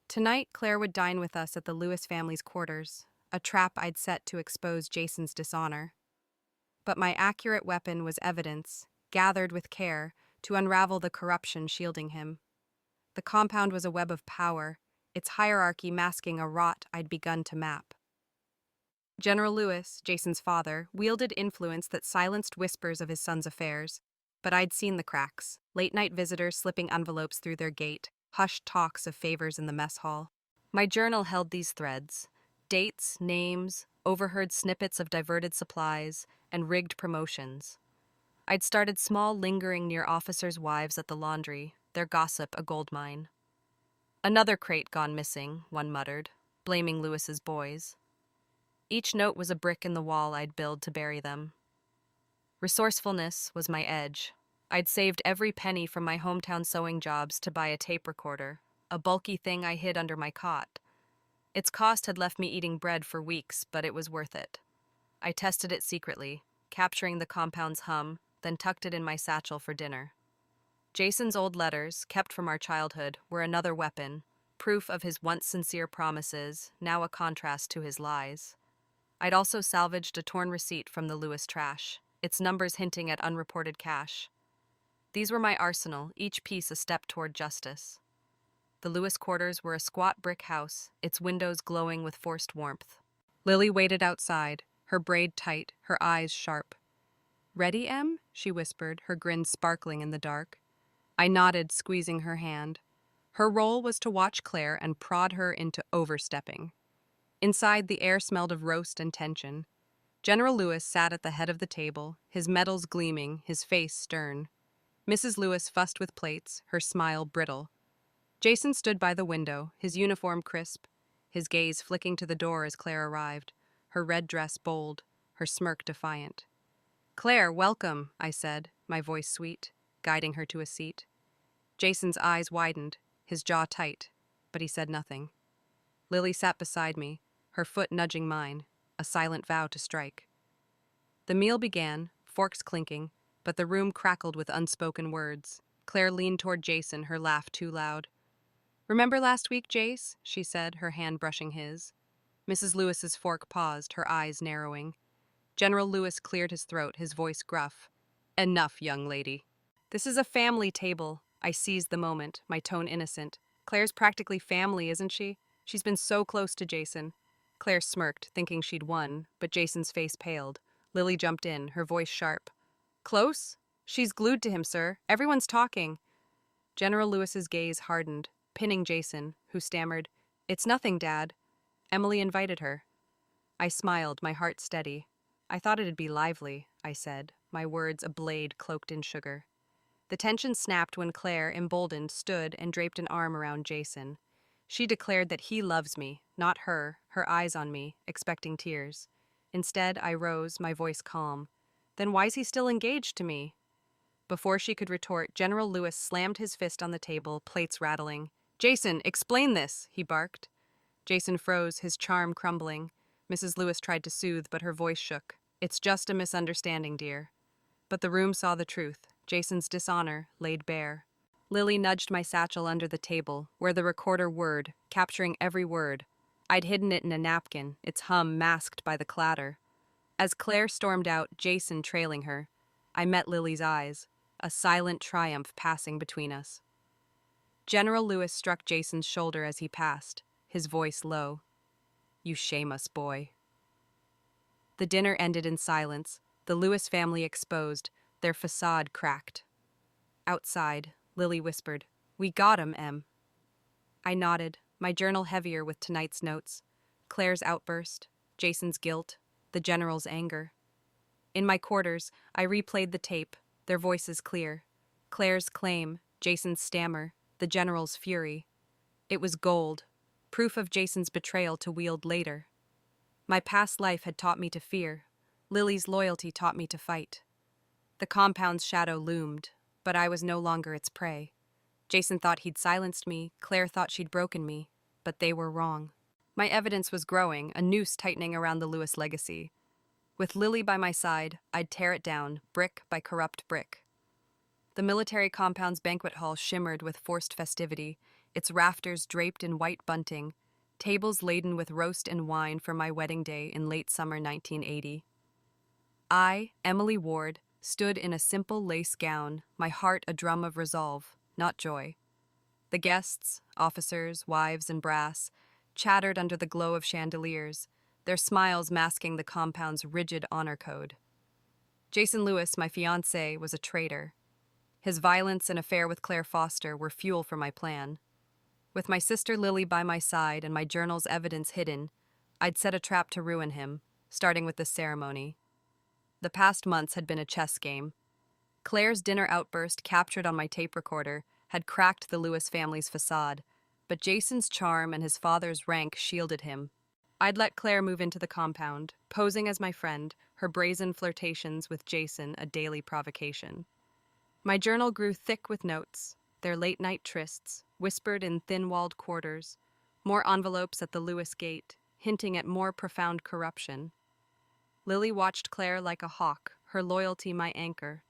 [SPEAKER 1] Tonight, Claire would dine with us at the Lewis family's quarters, a trap I'd set to expose Jason's dishonor. But my accurate weapon was evidence, gathered with care, to unravel the corruption shielding him. The compound was a web of power, its hierarchy masking a rot I'd begun to map. General Lewis, Jason's father, wielded influence that silenced whispers of his son's affairs, but I'd seen the cracks, late-night visitors slipping envelopes through their gate, hushed talks of favors in the mess hall. My journal held these threads: dates, names, overheard snippets of diverted supplies, and rigged promotions. I'd started small, lingering near officers' wives at the laundry, their gossip a goldmine. Another crate gone missing, one muttered, blaming Lewis's boys. Each note was a brick in the wall I'd build to bury them. Resourcefulness was my edge. I'd saved every penny from my hometown sewing jobs to buy a tape recorder, a bulky thing I hid under my cot. Its cost had left me eating bread for weeks, but it was worth it. I tested it secretly, capturing the compound's hum, then tucked it in my satchel for dinner. Jason's old letters, kept from our childhood, were another weapon, proof of his once sincere promises, now a contrast to his lies. I'd also salvaged a torn receipt from the Lewis trash, its numbers hinting at unreported cash. These were my arsenal, each piece a step toward justice. The Lewis quarters were a squat brick house, its windows glowing with forced warmth. Lily waited outside, her braid tight, her eyes sharp. "Ready, Em?" she whispered, her grin sparkling in the dark. I nodded, squeezing her hand. Her role was to watch Claire and prod her into overstepping. Inside, the air smelled of roast and tension. General Lewis sat at the head of the table, his medals gleaming, his face stern. Mrs. Lewis fussed with plates, her smile brittle. Jason stood by the window, his uniform crisp, his gaze flicking to the door as Claire arrived, her red dress bold, her smirk defiant. "Claire, welcome," I said, my voice sweet, guiding her to a seat. Jason's eyes widened, his jaw tight, but he said nothing. Lily sat beside me, her foot nudging mine, a silent vow to strike. The meal began, forks clinking, but the room crackled with unspoken words. Claire leaned toward Jason, her laugh too loud. "Remember last week, Jace?" she said, her hand brushing his. Mrs. Lewis's fork paused, her eyes narrowing. General Lewis cleared his throat, his voice gruff. "Enough, young lady. This is a family table." I seized the moment, my tone innocent. Claire's practically family, isn't she? She's been so close to Jason. Claire smirked, thinking she'd won, but Jason's face paled. Lily jumped in, her voice sharp. Close? She's glued to him, sir. Everyone's talking. General Lewis's gaze hardened, pinning Jason, who stammered, It's nothing, Dad. Emily invited her. I smiled, my heart steady. I thought it'd be lively, I said, my words a blade cloaked in sugar. The tension snapped when Claire, emboldened, stood and draped an arm around Jason. She declared that he loves me, not her eyes on me, expecting tears. Instead, I rose, my voice calm. Then why's he still engaged to me? Before she could retort, General Lewis slammed his fist on the table, plates rattling. Jason, explain this, he barked. Jason froze, his charm crumbling. Mrs. Lewis tried to soothe, but her voice shook. It's just a misunderstanding, dear. But the room saw the truth. Jason's dishonor laid bare. Lily nudged my satchel under the table, where the recorder whirred, capturing every word. I'd hidden it in a napkin, its hum masked by the clatter. As Claire stormed out, Jason trailing her, I met Lily's eyes, a silent triumph passing between us. General Lewis struck Jason's shoulder as he passed, his voice low. You shame us, boy. The dinner ended in silence, the Lewis family exposed, their facade cracked. Outside, Lily whispered, We got him, Em. I nodded, my journal heavier with tonight's notes. Claire's outburst, Jason's guilt, the general's anger. In my quarters, I replayed the tape, their voices clear. Claire's claim, Jason's stammer, the general's fury. It was gold, proof of Jason's betrayal to wield later. My past life had taught me to fear. Lily's loyalty taught me to fight. The compound's shadow loomed, but I was no longer its prey. Jason thought he'd silenced me, Claire thought she'd broken me, but they were wrong. My evidence was growing, a noose tightening around the Lewis legacy. With Lily by my side, I'd tear it down, brick by corrupt brick. The military compound's banquet hall shimmered with forced festivity, its rafters draped in white bunting, tables laden with roast and wine for my wedding day in late summer 1980. I, Emily Ward, stood in a simple lace gown, my heart a drum of resolve, not joy. The guests, officers, wives, and brass, chattered under the glow of chandeliers, their smiles masking the compound's rigid honor code. Jason Lewis, my fiancé, was a traitor. His violence and affair with Clare Foster were fuel for my plan. With my sister Lily by my side and my journal's evidence hidden, I'd set a trap to ruin him, starting with the ceremony. The past months had been a chess game. Claire's dinner outburst, captured on my tape recorder, had cracked the Lewis family's facade, but Jason's charm and his father's rank shielded him. I'd let Claire move into the compound, posing as my friend, her brazen flirtations with Jason a daily provocation. My journal grew thick with notes, their late-night trysts, whispered in thin-walled quarters, more envelopes at the Lewis gate, hinting at more profound corruption. Lily watched Claire like a hawk, her loyalty my anchor.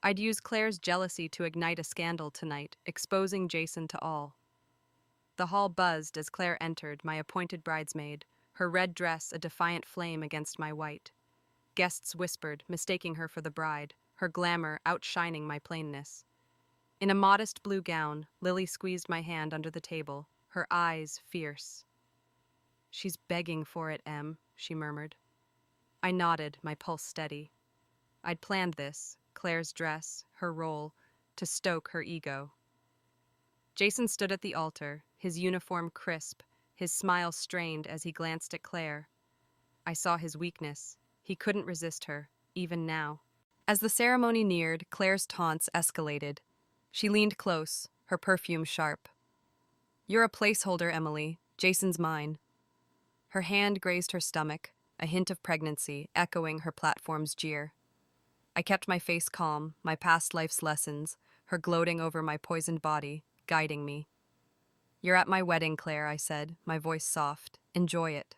[SPEAKER 1] I'd use Claire's jealousy to ignite a scandal tonight, exposing Jason to all. The hall buzzed as Claire entered, my appointed bridesmaid, her red dress a defiant flame against my white. Guests whispered, mistaking her for the bride, her glamour outshining my plainness. In a modest blue gown, Lily squeezed my hand under the table, her eyes fierce. She's begging for it, Em, she murmured. I nodded, my pulse steady. I'd planned this, Claire's dress, her role, to stoke her ego. Jason stood at the altar, his uniform crisp, his smile strained as he glanced at Claire. I saw his weakness. He couldn't resist her, even now. As the ceremony neared, Claire's taunts escalated. She leaned close, her perfume sharp. You're a placeholder, Emily. Jason's mine. Her hand grazed her stomach, a hint of pregnancy echoing her platform's jeer. I kept my face calm, my past life's lessons, her gloating over my poisoned body, guiding me. You're at my wedding, Claire, I said, my voice soft. Enjoy it.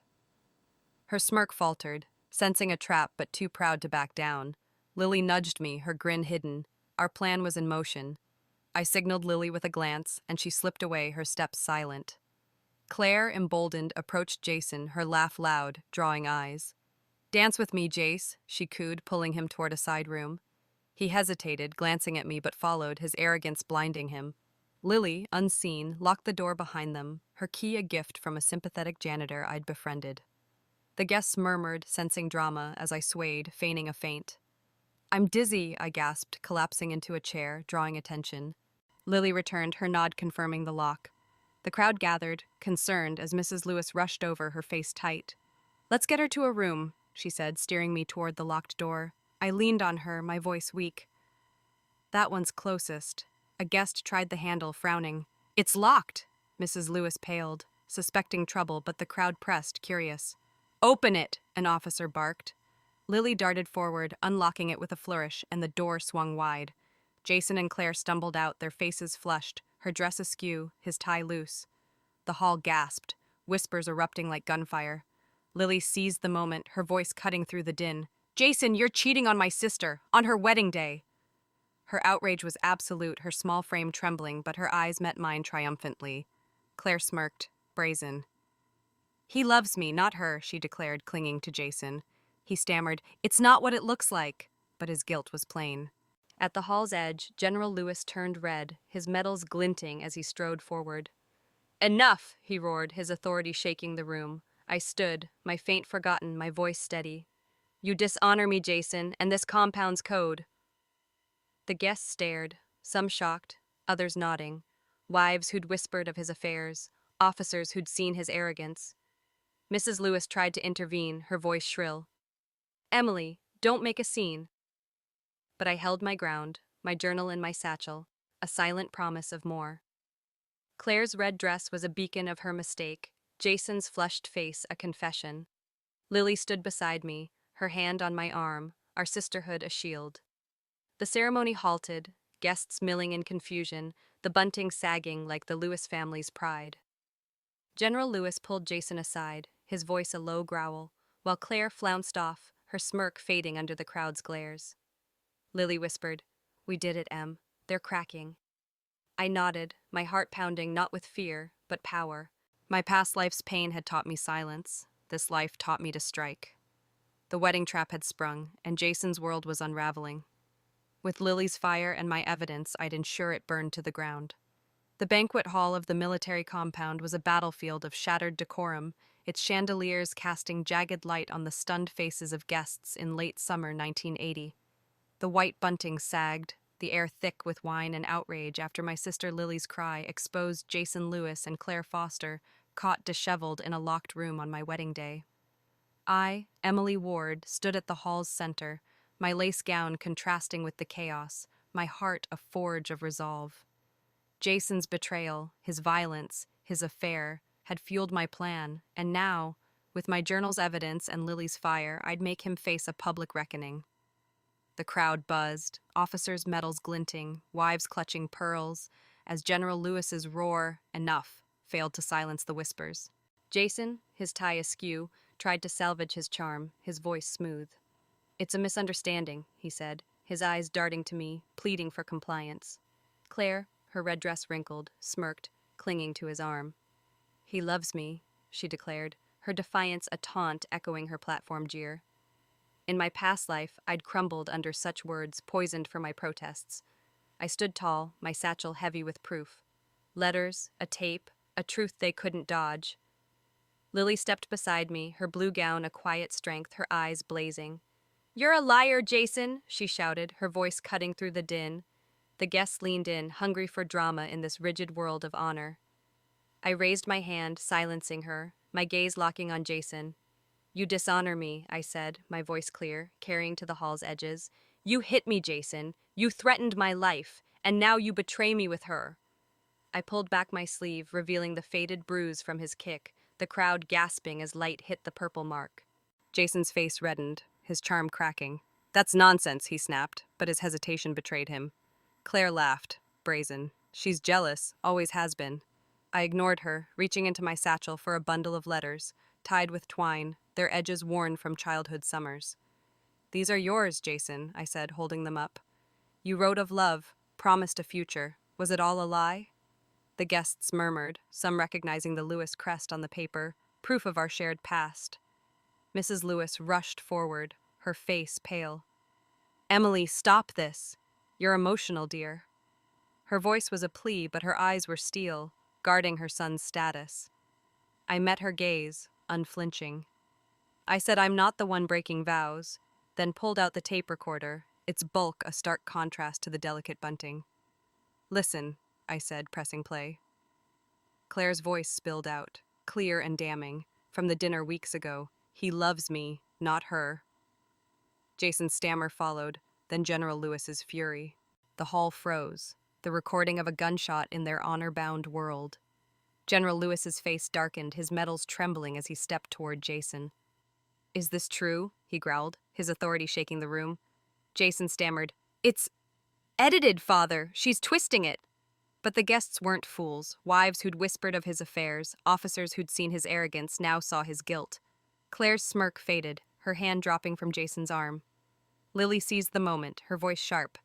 [SPEAKER 1] Her smirk faltered, sensing a trap but too proud to back down. Lily nudged me, her grin hidden. Our plan was in motion. I signaled Lily with a glance, and she slipped away, her steps silent. Claire, emboldened, approached Jason, her laugh loud, drawing eyes. Dance with me, Jace, she cooed, pulling him toward a side room. He hesitated, glancing at me, but followed, his arrogance blinding him. Lily, unseen, locked the door behind them, her key a gift from a sympathetic janitor I'd befriended. The guests murmured, sensing drama, as I swayed, feigning a faint. "I'm dizzy," I gasped, collapsing into a chair, drawing attention. Lily returned, her nod confirming the lock. The crowd gathered, concerned, as Mrs. Lewis rushed over, her face tight. "Let's get her to a room," she said, steering me toward the locked door. I leaned on her, my voice weak. "That one's closest." A guest tried the handle, frowning. "It's locked!" Mrs. Lewis paled, suspecting trouble, but the crowd pressed, curious. "Open it!" an officer barked. Lily darted forward, unlocking it with a flourish, and the door swung wide. Jason and Claire stumbled out, their faces flushed, her dress askew, his tie loose. The hall gasped, whispers erupting like gunfire. Lily seized the moment, her voice cutting through the din. "Jason, you're cheating on my sister, on her wedding day!" Her outrage was absolute, her small frame trembling, but her eyes met mine triumphantly. Claire smirked, brazen. "He loves me, not her," she declared, clinging to Jason. He stammered, "It's not what it looks like," but his guilt was plain. At the hall's edge, General Lewis turned red, his medals glinting as he strode forward. "Enough!" he roared, his authority shaking the room. I stood, my faint forgotten, my voice steady. "You dishonor me, Jason, and this compound's code." The guests stared, some shocked, others nodding. Wives who'd whispered of his affairs, officers who'd seen his arrogance. Mrs. Lewis tried to intervene, her voice shrill. "Emily, don't make a scene." But I held my ground, my journal in my satchel, a silent promise of more. Claire's red dress was a beacon of her mistake, Jason's flushed face a confession. Lily stood beside me, her hand on my arm, our sisterhood a shield. The ceremony halted, guests milling in confusion, the bunting sagging like the Lewis family's pride. General Lewis pulled Jason aside, his voice a low growl, while Claire flounced off, her smirk fading under the crowd's glares. Lily whispered, "We did it, Em. They're cracking." I nodded, my heart pounding not with fear, but power. My past life's pain had taught me silence. This life taught me to strike. The wedding trap had sprung, and Jason's world was unraveling. With Lily's fire and my evidence, I'd ensure it burned to the ground. The banquet hall of the military compound was a battlefield of shattered decorum, its chandeliers casting jagged light on the stunned faces of guests in late summer 1980. The white bunting sagged, the air thick with wine and outrage after my sister Lily's cry exposed Jason Lewis and Clare Foster, caught disheveled in a locked room on my wedding day. I, Emily Ward, stood at the hall's center, my lace gown contrasting with the chaos, my heart a forge of resolve. Jason's betrayal, his violence, his affair, had fueled my plan, and now, with my journal's evidence and Lily's fire, I'd make him face a public reckoning. The crowd buzzed, officers' medals glinting, wives clutching pearls, as General Lewis's roar, "Enough," failed to silence the whispers. Jason, his tie askew, tried to salvage his charm, his voice smooth. "It's a misunderstanding," he said, his eyes darting to me, pleading for compliance. Claire, her red dress wrinkled, smirked, clinging to his arm. "He loves me," she declared, her defiance a taunt echoing her platform jeer. In my past life, I'd crumbled under such words, poisoned for my protests. I stood tall, my satchel heavy with proof. Letters, a tape, a truth they couldn't dodge. Lily stepped beside me, her blue gown a quiet strength, her eyes blazing. "You're a liar, Jason," she shouted, her voice cutting through the din. The guests leaned in, hungry for drama in this rigid world of honor. I raised my hand, silencing her, my gaze locking on Jason. "You dishonor me," I said, my voice clear, carrying to the hall's edges. "You hit me, Jason. You threatened my life, and now you betray me with her." I pulled back my sleeve, revealing the faded bruise from his kick, the crowd gasping as light hit the purple mark. Jason's face reddened, his charm cracking. "That's nonsense," he snapped, but his hesitation betrayed him. Claire laughed, brazen. "She's jealous, always has been." I ignored her, reaching into my satchel for a bundle of letters, tied with twine, their edges worn from childhood summers. "These are yours, Jason," I said, holding them up. "You wrote of love, promised a future. Was it all a lie?" The guests murmured, some recognizing the Lewis crest on the paper, proof of our shared past. Mrs. Lewis rushed forward, her face pale. "Emily, stop this. You're emotional, dear." Her voice was a plea, but her eyes were steel, guarding her son's status. I met her gaze, unflinching. I said I'm not the one breaking vows, then pulled out the tape recorder, its bulk a stark contrast to the delicate bunting. Listen, I said, pressing play. Claire's voice spilled out, clear and damning, from the dinner weeks ago. He loves me, not her. Jason's stammer followed, then General Lewis's fury. The hall froze, the recording of a gunshot in their honor-bound world. General Lewis's face darkened, his metals trembling as he stepped toward Jason. Is this true? He growled, his authority shaking the room. Jason stammered, It's edited, father. She's twisting it. But the guests weren't fools. Wives who'd whispered of his affairs, officers who'd seen his arrogance, now saw his guilt. Claire's smirk faded, her hand dropping from Jason's arm. Lily seized the moment, her voice sharp.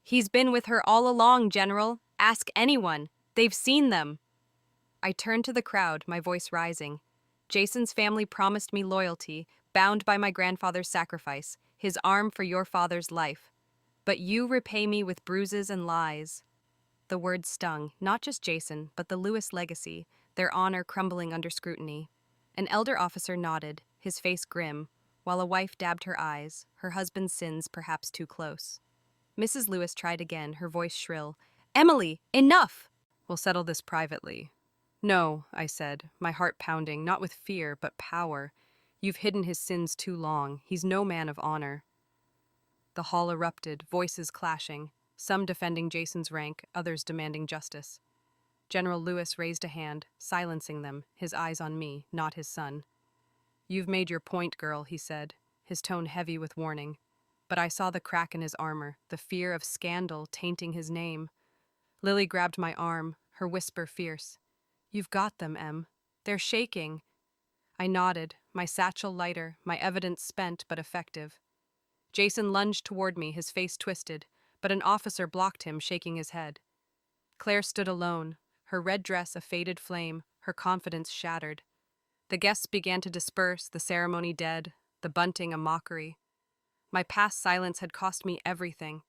[SPEAKER 1] He's been with her all along, General. Ask anyone. They've seen them. I turned to the crowd, my voice rising. Jason's family promised me loyalty, bound by my grandfather's sacrifice, his arm for your father's life. But you repay me with bruises and lies. The words stung, not just Jason, but the Lewis legacy, their honor crumbling under scrutiny. An elder officer nodded, his face grim, while a wife dabbed her eyes, her husband's sins perhaps too close. Mrs. Lewis tried again, her voice shrill. Emily, enough! We'll settle this privately. No, I said, my heart pounding, not with fear, but power. You've hidden his sins too long. He's no man of honor. The hall erupted, voices clashing, some defending Jason's rank, others demanding justice. General Lewis raised a hand, silencing them, his eyes on me, not his son. You've made your point, girl, he said, his tone heavy with warning. But I saw the crack in his armor, the fear of scandal tainting his name. Lily grabbed my arm, her whisper fierce. You've got them, Em. They're shaking. I nodded, my satchel lighter, my evidence spent but effective. Jason lunged toward me, his face twisted, but an officer blocked him, shaking his head. Claire stood alone, her red dress a faded flame, her confidence shattered. The guests began to disperse, the ceremony dead, the bunting a mockery. My past silence had cost me everything.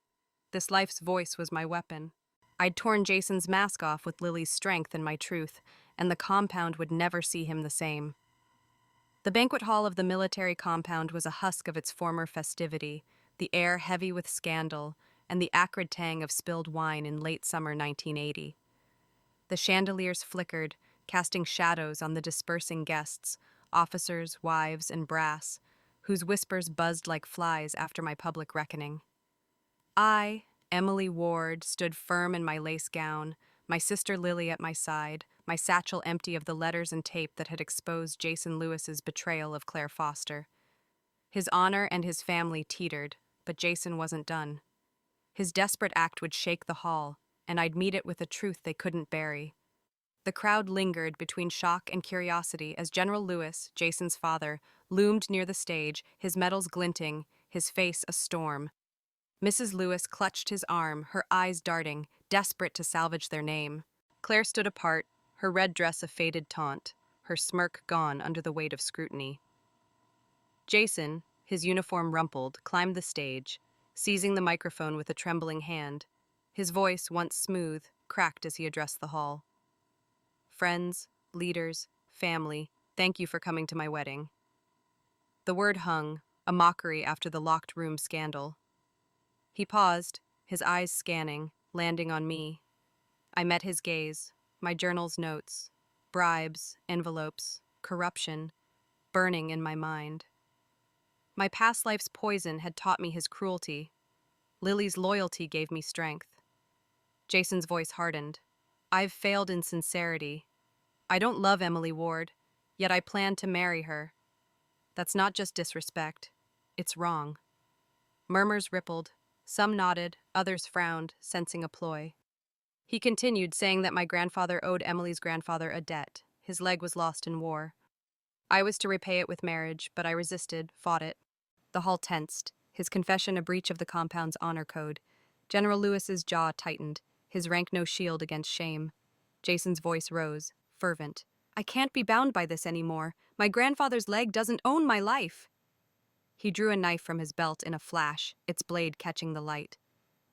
[SPEAKER 1] This life's voice was my weapon. I'd torn Jason's mask off with Lily's strength and my truth, and the compound would never see him the same. The banquet hall of the military compound was a husk of its former festivity, the air heavy with scandal, and the acrid tang of spilled wine in late summer 1980. The chandeliers flickered, casting shadows on the dispersing guests, officers, wives, and brass, whose whispers buzzed like flies after my public reckoning. I, Emily Ward, stood firm in my lace gown, my sister Lily at my side, my satchel empty of the letters and tape that had exposed Jason Lewis's betrayal of Clare Foster. His honor and his family teetered, but Jason wasn't done. His desperate act would shake the hall, and I'd meet it with a truth they couldn't bury. The crowd lingered between shock and curiosity as General Lewis, Jason's father, loomed near the stage, his metals glinting, his face a storm. Mrs. Lewis clutched his arm, her eyes darting, desperate to salvage their name. Claire stood apart, her red dress a faded taunt, her smirk gone under the weight of scrutiny. Jason, his uniform rumpled, climbed the stage, seizing the microphone with a trembling hand. His voice, once smooth, cracked as he addressed the hall. Friends, leaders, family, thank you for coming to my wedding. The word hung, a mockery after the locked room scandal. He paused, his eyes scanning, landing on me. I met his gaze, my journal's notes, bribes, envelopes, corruption, burning in my mind. My past life's poison had taught me his cruelty. Lily's loyalty gave me strength. Jason's voice hardened. I've failed in sincerity. I don't love Emily Ward, yet I plan to marry her. That's not just disrespect. It's wrong. Murmurs rippled. Some nodded, others frowned, sensing a ploy. He continued, saying that my grandfather owed Emily's grandfather a debt. His leg was lost in war. I was to repay it with marriage, but I resisted, fought it. The hall tensed, his confession a breach of the compound's honor code. General Lewis's jaw tightened, his rank no shield against shame. Jason's voice rose, fervent. I can't be bound by this anymore. My grandfather's leg doesn't own my life. He drew a knife from his belt in a flash, its blade catching the light.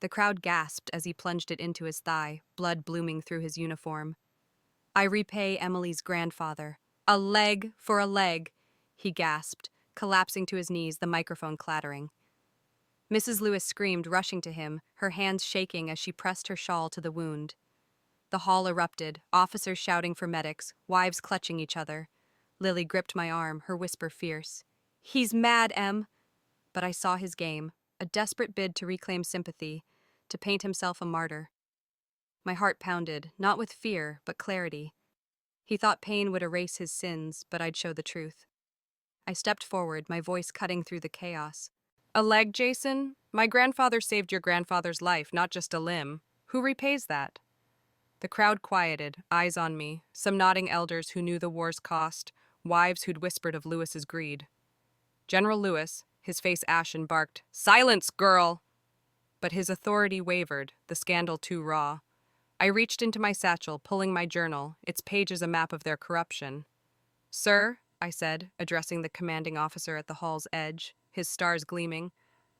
[SPEAKER 1] The crowd gasped as he plunged it into his thigh, blood blooming through his uniform. I repay Emily's grandfather. A leg for a leg, he gasped, collapsing to his knees, the microphone clattering. Mrs. Lewis screamed, rushing to him, her hands shaking as she pressed her shawl to the wound. The hall erupted, officers shouting for medics, wives clutching each other. Lily gripped my arm, her whisper fierce. He's mad, Em. But I saw his game, a desperate bid to reclaim sympathy, to paint himself a martyr. My heart pounded, not with fear, but clarity. He thought pain would erase his sins, but I'd show the truth. I stepped forward, my voice cutting through the chaos. A leg, Jason? My grandfather saved your grandfather's life, not just a limb. Who repays that? The crowd quieted, eyes on me, some nodding elders who knew the war's cost, wives who'd whispered of Lewis's greed. General Lewis, his face ashen, barked, "Silence, girl!" But his authority wavered, the scandal too raw. I reached into my satchel, pulling my journal, its pages a map of their corruption. "Sir," I said, addressing the commanding officer at the hall's edge, his stars gleaming,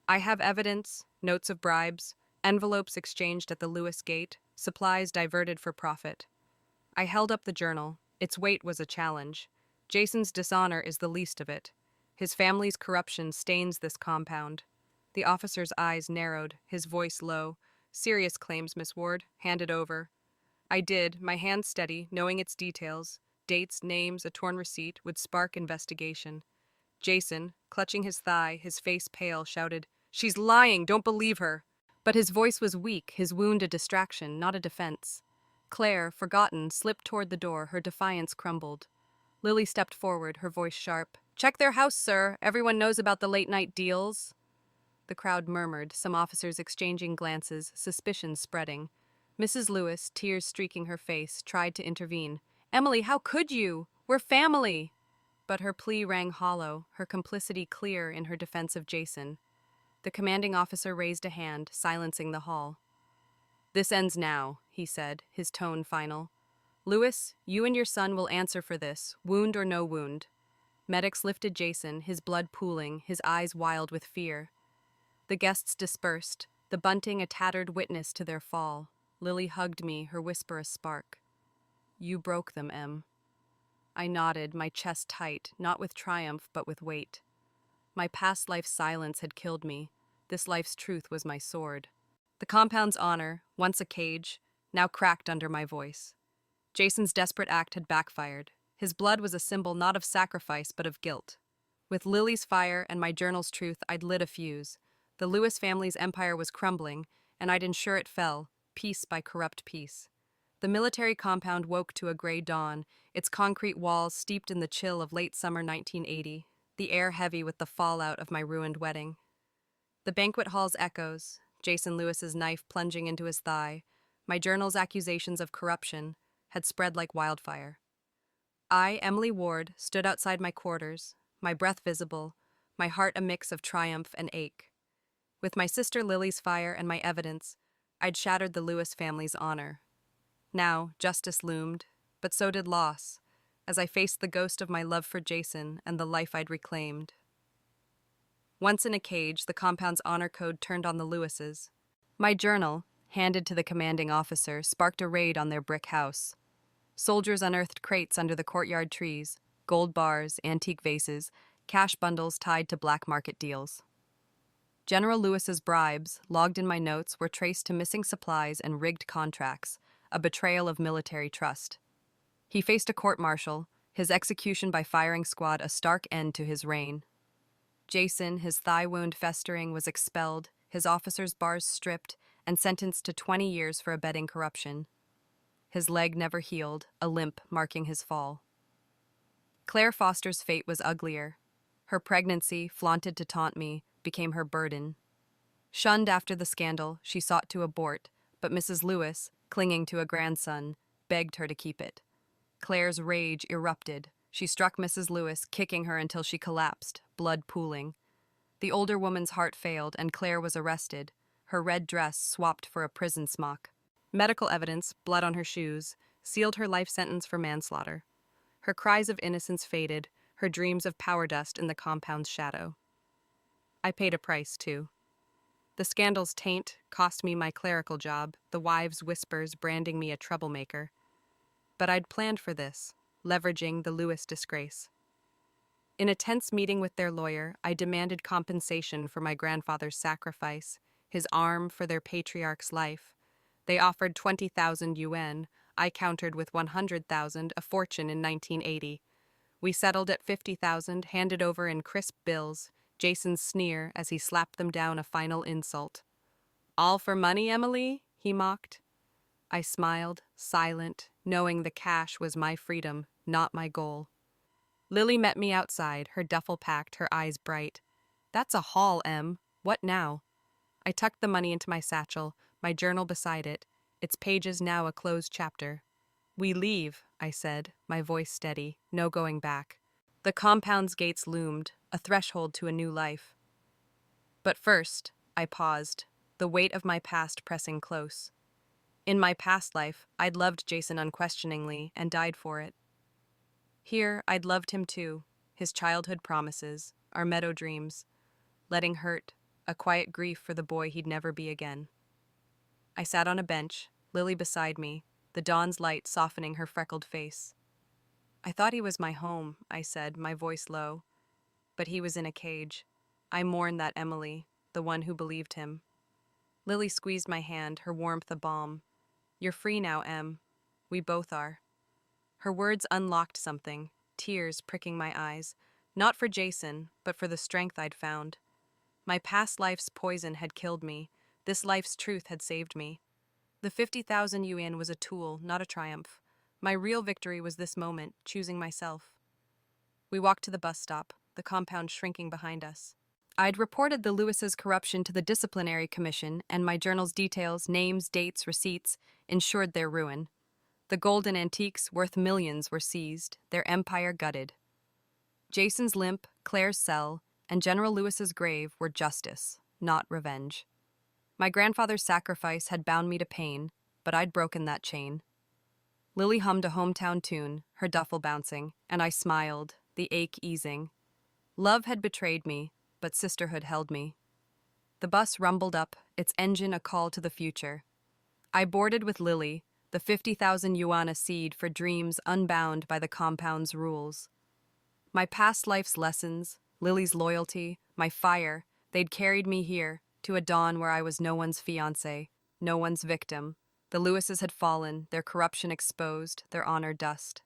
[SPEAKER 1] "I have evidence, notes of bribes, envelopes exchanged at the Lewis gate, supplies diverted for profit." I held up the journal. Its weight was a challenge. Jason's dishonor is the least of it. His family's corruption stains this compound. The officer's eyes narrowed, his voice low. "Serious claims, Miss Ward. Hand it over." I did, my hand steady, knowing its details. Dates, names, a torn receipt would spark investigation. Jason, clutching his thigh, his face pale, shouted, "She's lying, don't believe her." But his voice was weak, his wound a distraction, not a defense. Claire, forgotten, slipped toward the door, her defiance crumbled. Lily stepped forward, her voice sharp. "Check their house, sir. Everyone knows about the late-night deals." The crowd murmured, some officers exchanging glances, suspicion spreading. Mrs. Lewis, tears streaking her face, tried to intervene. "Emily, how could you? We're family!" But her plea rang hollow, her complicity clear in her defense of Jason. The commanding officer raised a hand, silencing the hall. "This ends now," he said, his tone final. "Lewis, you and your son will answer for this, wound or no wound." Medics lifted Jason, his blood pooling, his eyes wild with fear. The guests dispersed, the bunting a tattered witness to their fall. Lily hugged me, her whisper a spark. "You broke them, Em." I nodded, my chest tight, not with triumph, but with weight. My past life's silence had killed me. This life's truth was my sword. The compound's honor, once a cage, now cracked under my voice. Jason's desperate act had backfired. His blood was a symbol not of sacrifice, but of guilt. With Lily's fire and my journal's truth, I'd lit a fuse. The Lewis family's empire was crumbling, and I'd ensure it fell, piece by corrupt piece. The military compound woke to a gray dawn, its concrete walls steeped in the chill of late summer 1980, the air heavy with the fallout of my ruined wedding. The banquet hall's echoes, Jason Lewis's knife plunging into his thigh, my journal's accusations of corruption, had spread like wildfire. I, Emily Ward, stood outside my quarters, my breath visible, my heart a mix of triumph and ache. With my sister Lily's fire and my evidence, I'd shattered the Lewis family's honor. Now, justice loomed, but so did loss, as I faced the ghost of my love for Jason and the life I'd reclaimed. Once in a cage, the compound's honor code turned on the Lewises. My journal, handed to the commanding officer, sparked a raid on their brick house. Soldiers unearthed crates under the courtyard trees, gold bars, antique vases, cash bundles tied to black market deals. General Lewis's bribes, logged in my notes, were traced to missing supplies and rigged contracts, a betrayal of military trust. He faced a court-martial, his execution by firing squad a stark end to his reign. Jason, his thigh wound festering, was expelled, his officer's bars stripped, and sentenced to 20 years for abetting corruption. His leg never healed, a limp marking his fall. Clare Foster's fate was uglier. Her pregnancy, flaunted to taunt me, became her burden. Shunned after the scandal, she sought to abort, but Mrs. Lewis, clinging to a grandson, begged her to keep it. Claire's rage erupted. She struck Mrs. Lewis, kicking her until she collapsed, blood pooling. The older woman's heart failed, and Claire was arrested, her red dress swapped for a prison smock. Medical evidence, blood on her shoes, sealed her life sentence for manslaughter. Her cries of innocence faded, her dreams of power dust in the compound's shadow. I paid a price, too. The scandal's taint cost me my clerical job, the wives' whispers branding me a troublemaker. But I'd planned for this, leveraging the Lewis disgrace. In a tense meeting with their lawyer, I demanded compensation for my grandfather's sacrifice, his arm for their patriarch's life. They offered 20,000 yuan. I countered with 100,000, a fortune in 1980. We settled at 50,000, handed over in crisp bills, Jason's sneer as he slapped them down a final insult. "All for money, Emily?" he mocked. I smiled, silent, knowing the cash was my freedom, not my goal. Lily met me outside, her duffel packed, her eyes bright. "That's a haul, Em. What now?" I tucked the money into my satchel, my journal beside it, its pages now a closed chapter. "We leave," I said, my voice steady, no going back. The compound's gates loomed, a threshold to a new life. But first, I paused, the weight of my past pressing close. In my past life, I'd loved Jason unquestioningly and died for it. Here, I'd loved him too, his childhood promises, our meadow dreams, letting hurt, a quiet grief for the boy he'd never be again. I sat on a bench, Lily beside me, the dawn's light softening her freckled face. "I thought he was my home," I said, my voice low. "But he was in a cage. I mourn that Emily, the one who believed him." Lily squeezed my hand, her warmth a balm. "You're free now, Em. We both are." Her words unlocked something, tears pricking my eyes, not for Jason, but for the strength I'd found. My past life's poison had killed me. This life's truth had saved me. The 50,000 yuan was a tool, not a triumph. My real victory was this moment, choosing myself. We walked to the bus stop, the compound shrinking behind us. I'd reported the Lewis's corruption to the disciplinary commission, and my journal's details, names, dates, receipts, ensured their ruin. The gold and antiques worth millions were seized, their empire gutted. Jason's limp, Claire's cell, and General Lewis's grave were justice, not revenge. My grandfather's sacrifice had bound me to pain, but I'd broken that chain. Lily hummed a hometown tune, her duffel bouncing, and I smiled, the ache easing. Love had betrayed me, but sisterhood held me. The bus rumbled up, its engine a call to the future. I boarded with Lily, the 50,000 yuan a seed for dreams unbound by the compound's rules. My past life's lessons, Lily's loyalty, my fire, they'd carried me here, to a dawn where I was no one's fiancé, no one's victim. The Lewises had fallen, their corruption exposed, their honor dust.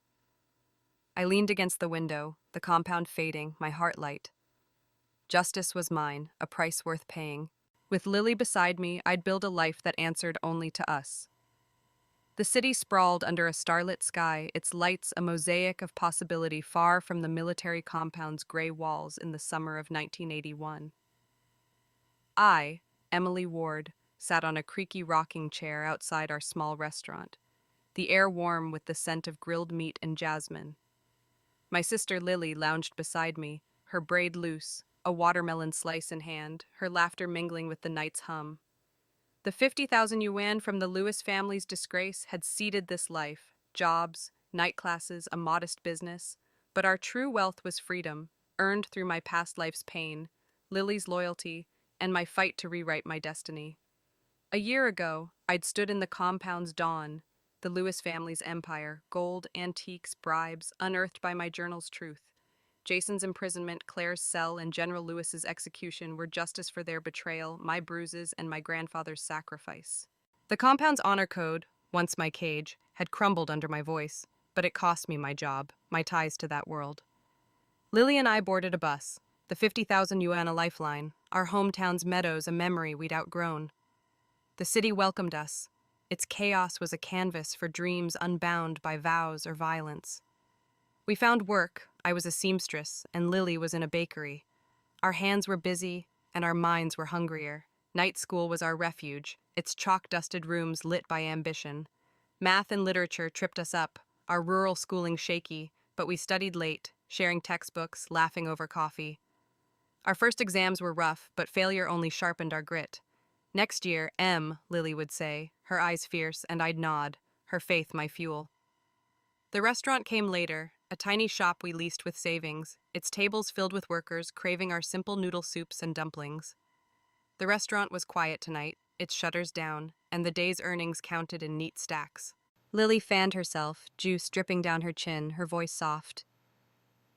[SPEAKER 1] I leaned against the window, the compound fading, my heart light. Justice was mine, a price worth paying. With Lily beside me, I'd build a life that answered only to us. The city sprawled under a starlit sky, its lights a mosaic of possibility far from the military compound's gray walls in the summer of 1981. I, Emily Ward, sat on a creaky rocking chair outside our small restaurant, the air warm with the scent of grilled meat and jasmine. My sister Lily lounged beside me, her braid loose, a watermelon slice in hand, her laughter mingling with the night's hum. The 50,000 yuan from the Lewis family's disgrace had seeded this life, jobs, night classes, a modest business, but our true wealth was freedom, earned through my past life's pain, Lily's loyalty, and my fight to rewrite my destiny. A year ago, I'd stood in the compound's dawn, the Lewis family's empire, gold, antiques, bribes, unearthed by my journal's truth. Jason's imprisonment, Claire's cell, and General Lewis's execution were justice for their betrayal, my bruises, and my grandfather's sacrifice. The compound's honor code, once my cage, had crumbled under my voice, but it cost me my job, my ties to that world. Lily and I boarded a bus, the 50,000 yuan a lifeline, our hometown's meadows a memory we'd outgrown. The city welcomed us. Its chaos was a canvas for dreams unbound by vows or violence. We found work. I was a seamstress, and Lily was in a bakery. Our hands were busy, and our minds were hungrier. Night school was our refuge, its chalk-dusted rooms lit by ambition. Math and literature tripped us up, our rural schooling shaky, but we studied late, sharing textbooks, laughing over coffee. Our first exams were rough, but failure only sharpened our grit. "Next year, Lily would say, her eyes fierce, and I'd nod, her faith my fuel. The restaurant came later, a tiny shop we leased with savings, its tables filled with workers craving our simple noodle soups and dumplings. The restaurant was quiet tonight, its shutters down, and the day's earnings counted in neat stacks. Lily fanned herself, juice dripping down her chin, her voice soft.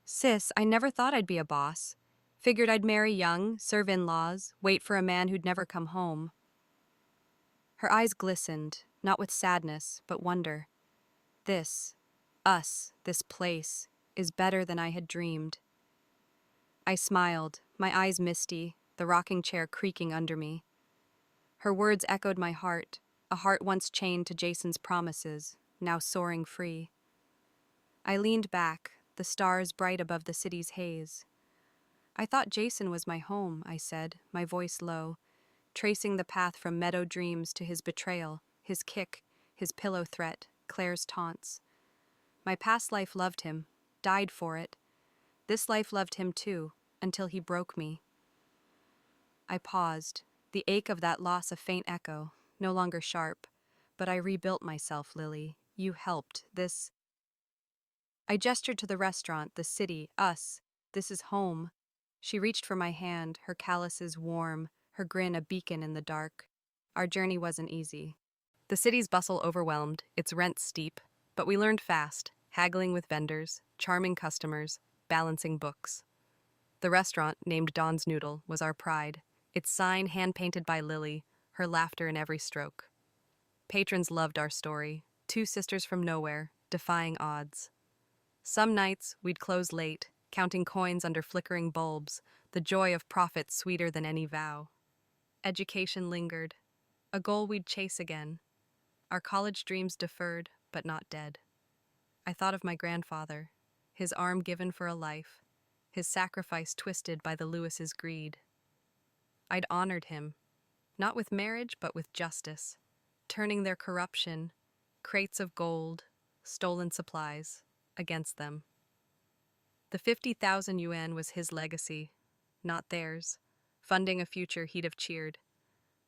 [SPEAKER 1] Sis, I never thought I'd be a boss. Figured I'd marry young, serve in-laws, wait for a man who'd never come home. Her eyes glistened, not with sadness, but wonder. This, us, this place, is better than I had dreamed. I smiled, my eyes misty, the rocking chair creaking under me. Her words echoed my heart, a heart once chained to Jason's promises, now soaring free. I leaned back, the stars bright above the city's haze. I thought Jason was my home, I said, my voice low, tracing the path from meadow dreams to his betrayal, his kick, his pillow threat, Claire's taunts. My past life loved him, died for it. This life loved him too, until he broke me. I paused, the ache of that loss a faint echo, no longer sharp. But I rebuilt myself, Lily. You helped. I gestured to the restaurant, the city, us. This is home. She reached for my hand, her calluses warm, her grin a beacon in the dark. Our journey wasn't easy. The city's bustle overwhelmed, its rent steep, but we learned fast, haggling with vendors, charming customers, balancing books. The restaurant, named Dawn's Noodle, was our pride, its sign hand-painted by Lily, her laughter in every stroke. Patrons loved our story, two sisters from nowhere, defying odds. Some nights, we'd close late, counting coins under flickering bulbs, the joy of profit sweeter than any vow. Education lingered, a goal we'd chase again. Our college dreams deferred, but not dead. I thought of my grandfather, his arm given for a life, his sacrifice twisted by the Lewis's greed. I'd honored him, not with marriage, but with justice, turning their corruption, crates of gold, stolen supplies, against them. The 50,000 yuan was his legacy, not theirs, funding a future he'd have cheered.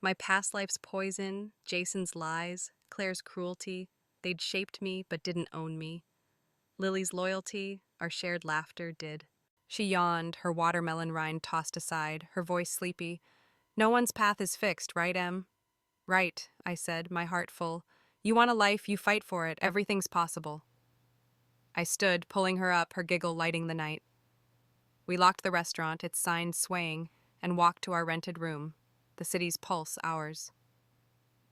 [SPEAKER 1] My past life's poison, Jason's lies, Claire's cruelty, they'd shaped me but didn't own me. Lily's loyalty, our shared laughter, did. She yawned, her watermelon rind tossed aside, her voice sleepy. No one's path is fixed, right, Em? Right, I said, my heart full. You want a life, you fight for it, everything's possible. I stood, pulling her up, her giggle lighting the night. We locked the restaurant, its sign swaying, and walked to our rented room, the city's pulse ours.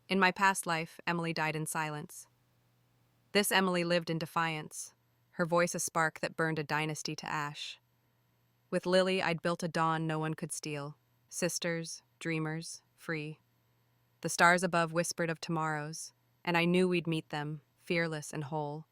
[SPEAKER 1] In my past life, Emily died in silence. This Emily lived in defiance, her voice a spark that burned a dynasty to ash. With Lily, I'd built a dawn no one could steal. Sisters, dreamers, free. The stars above whispered of tomorrows, and I knew we'd meet them, fearless and whole.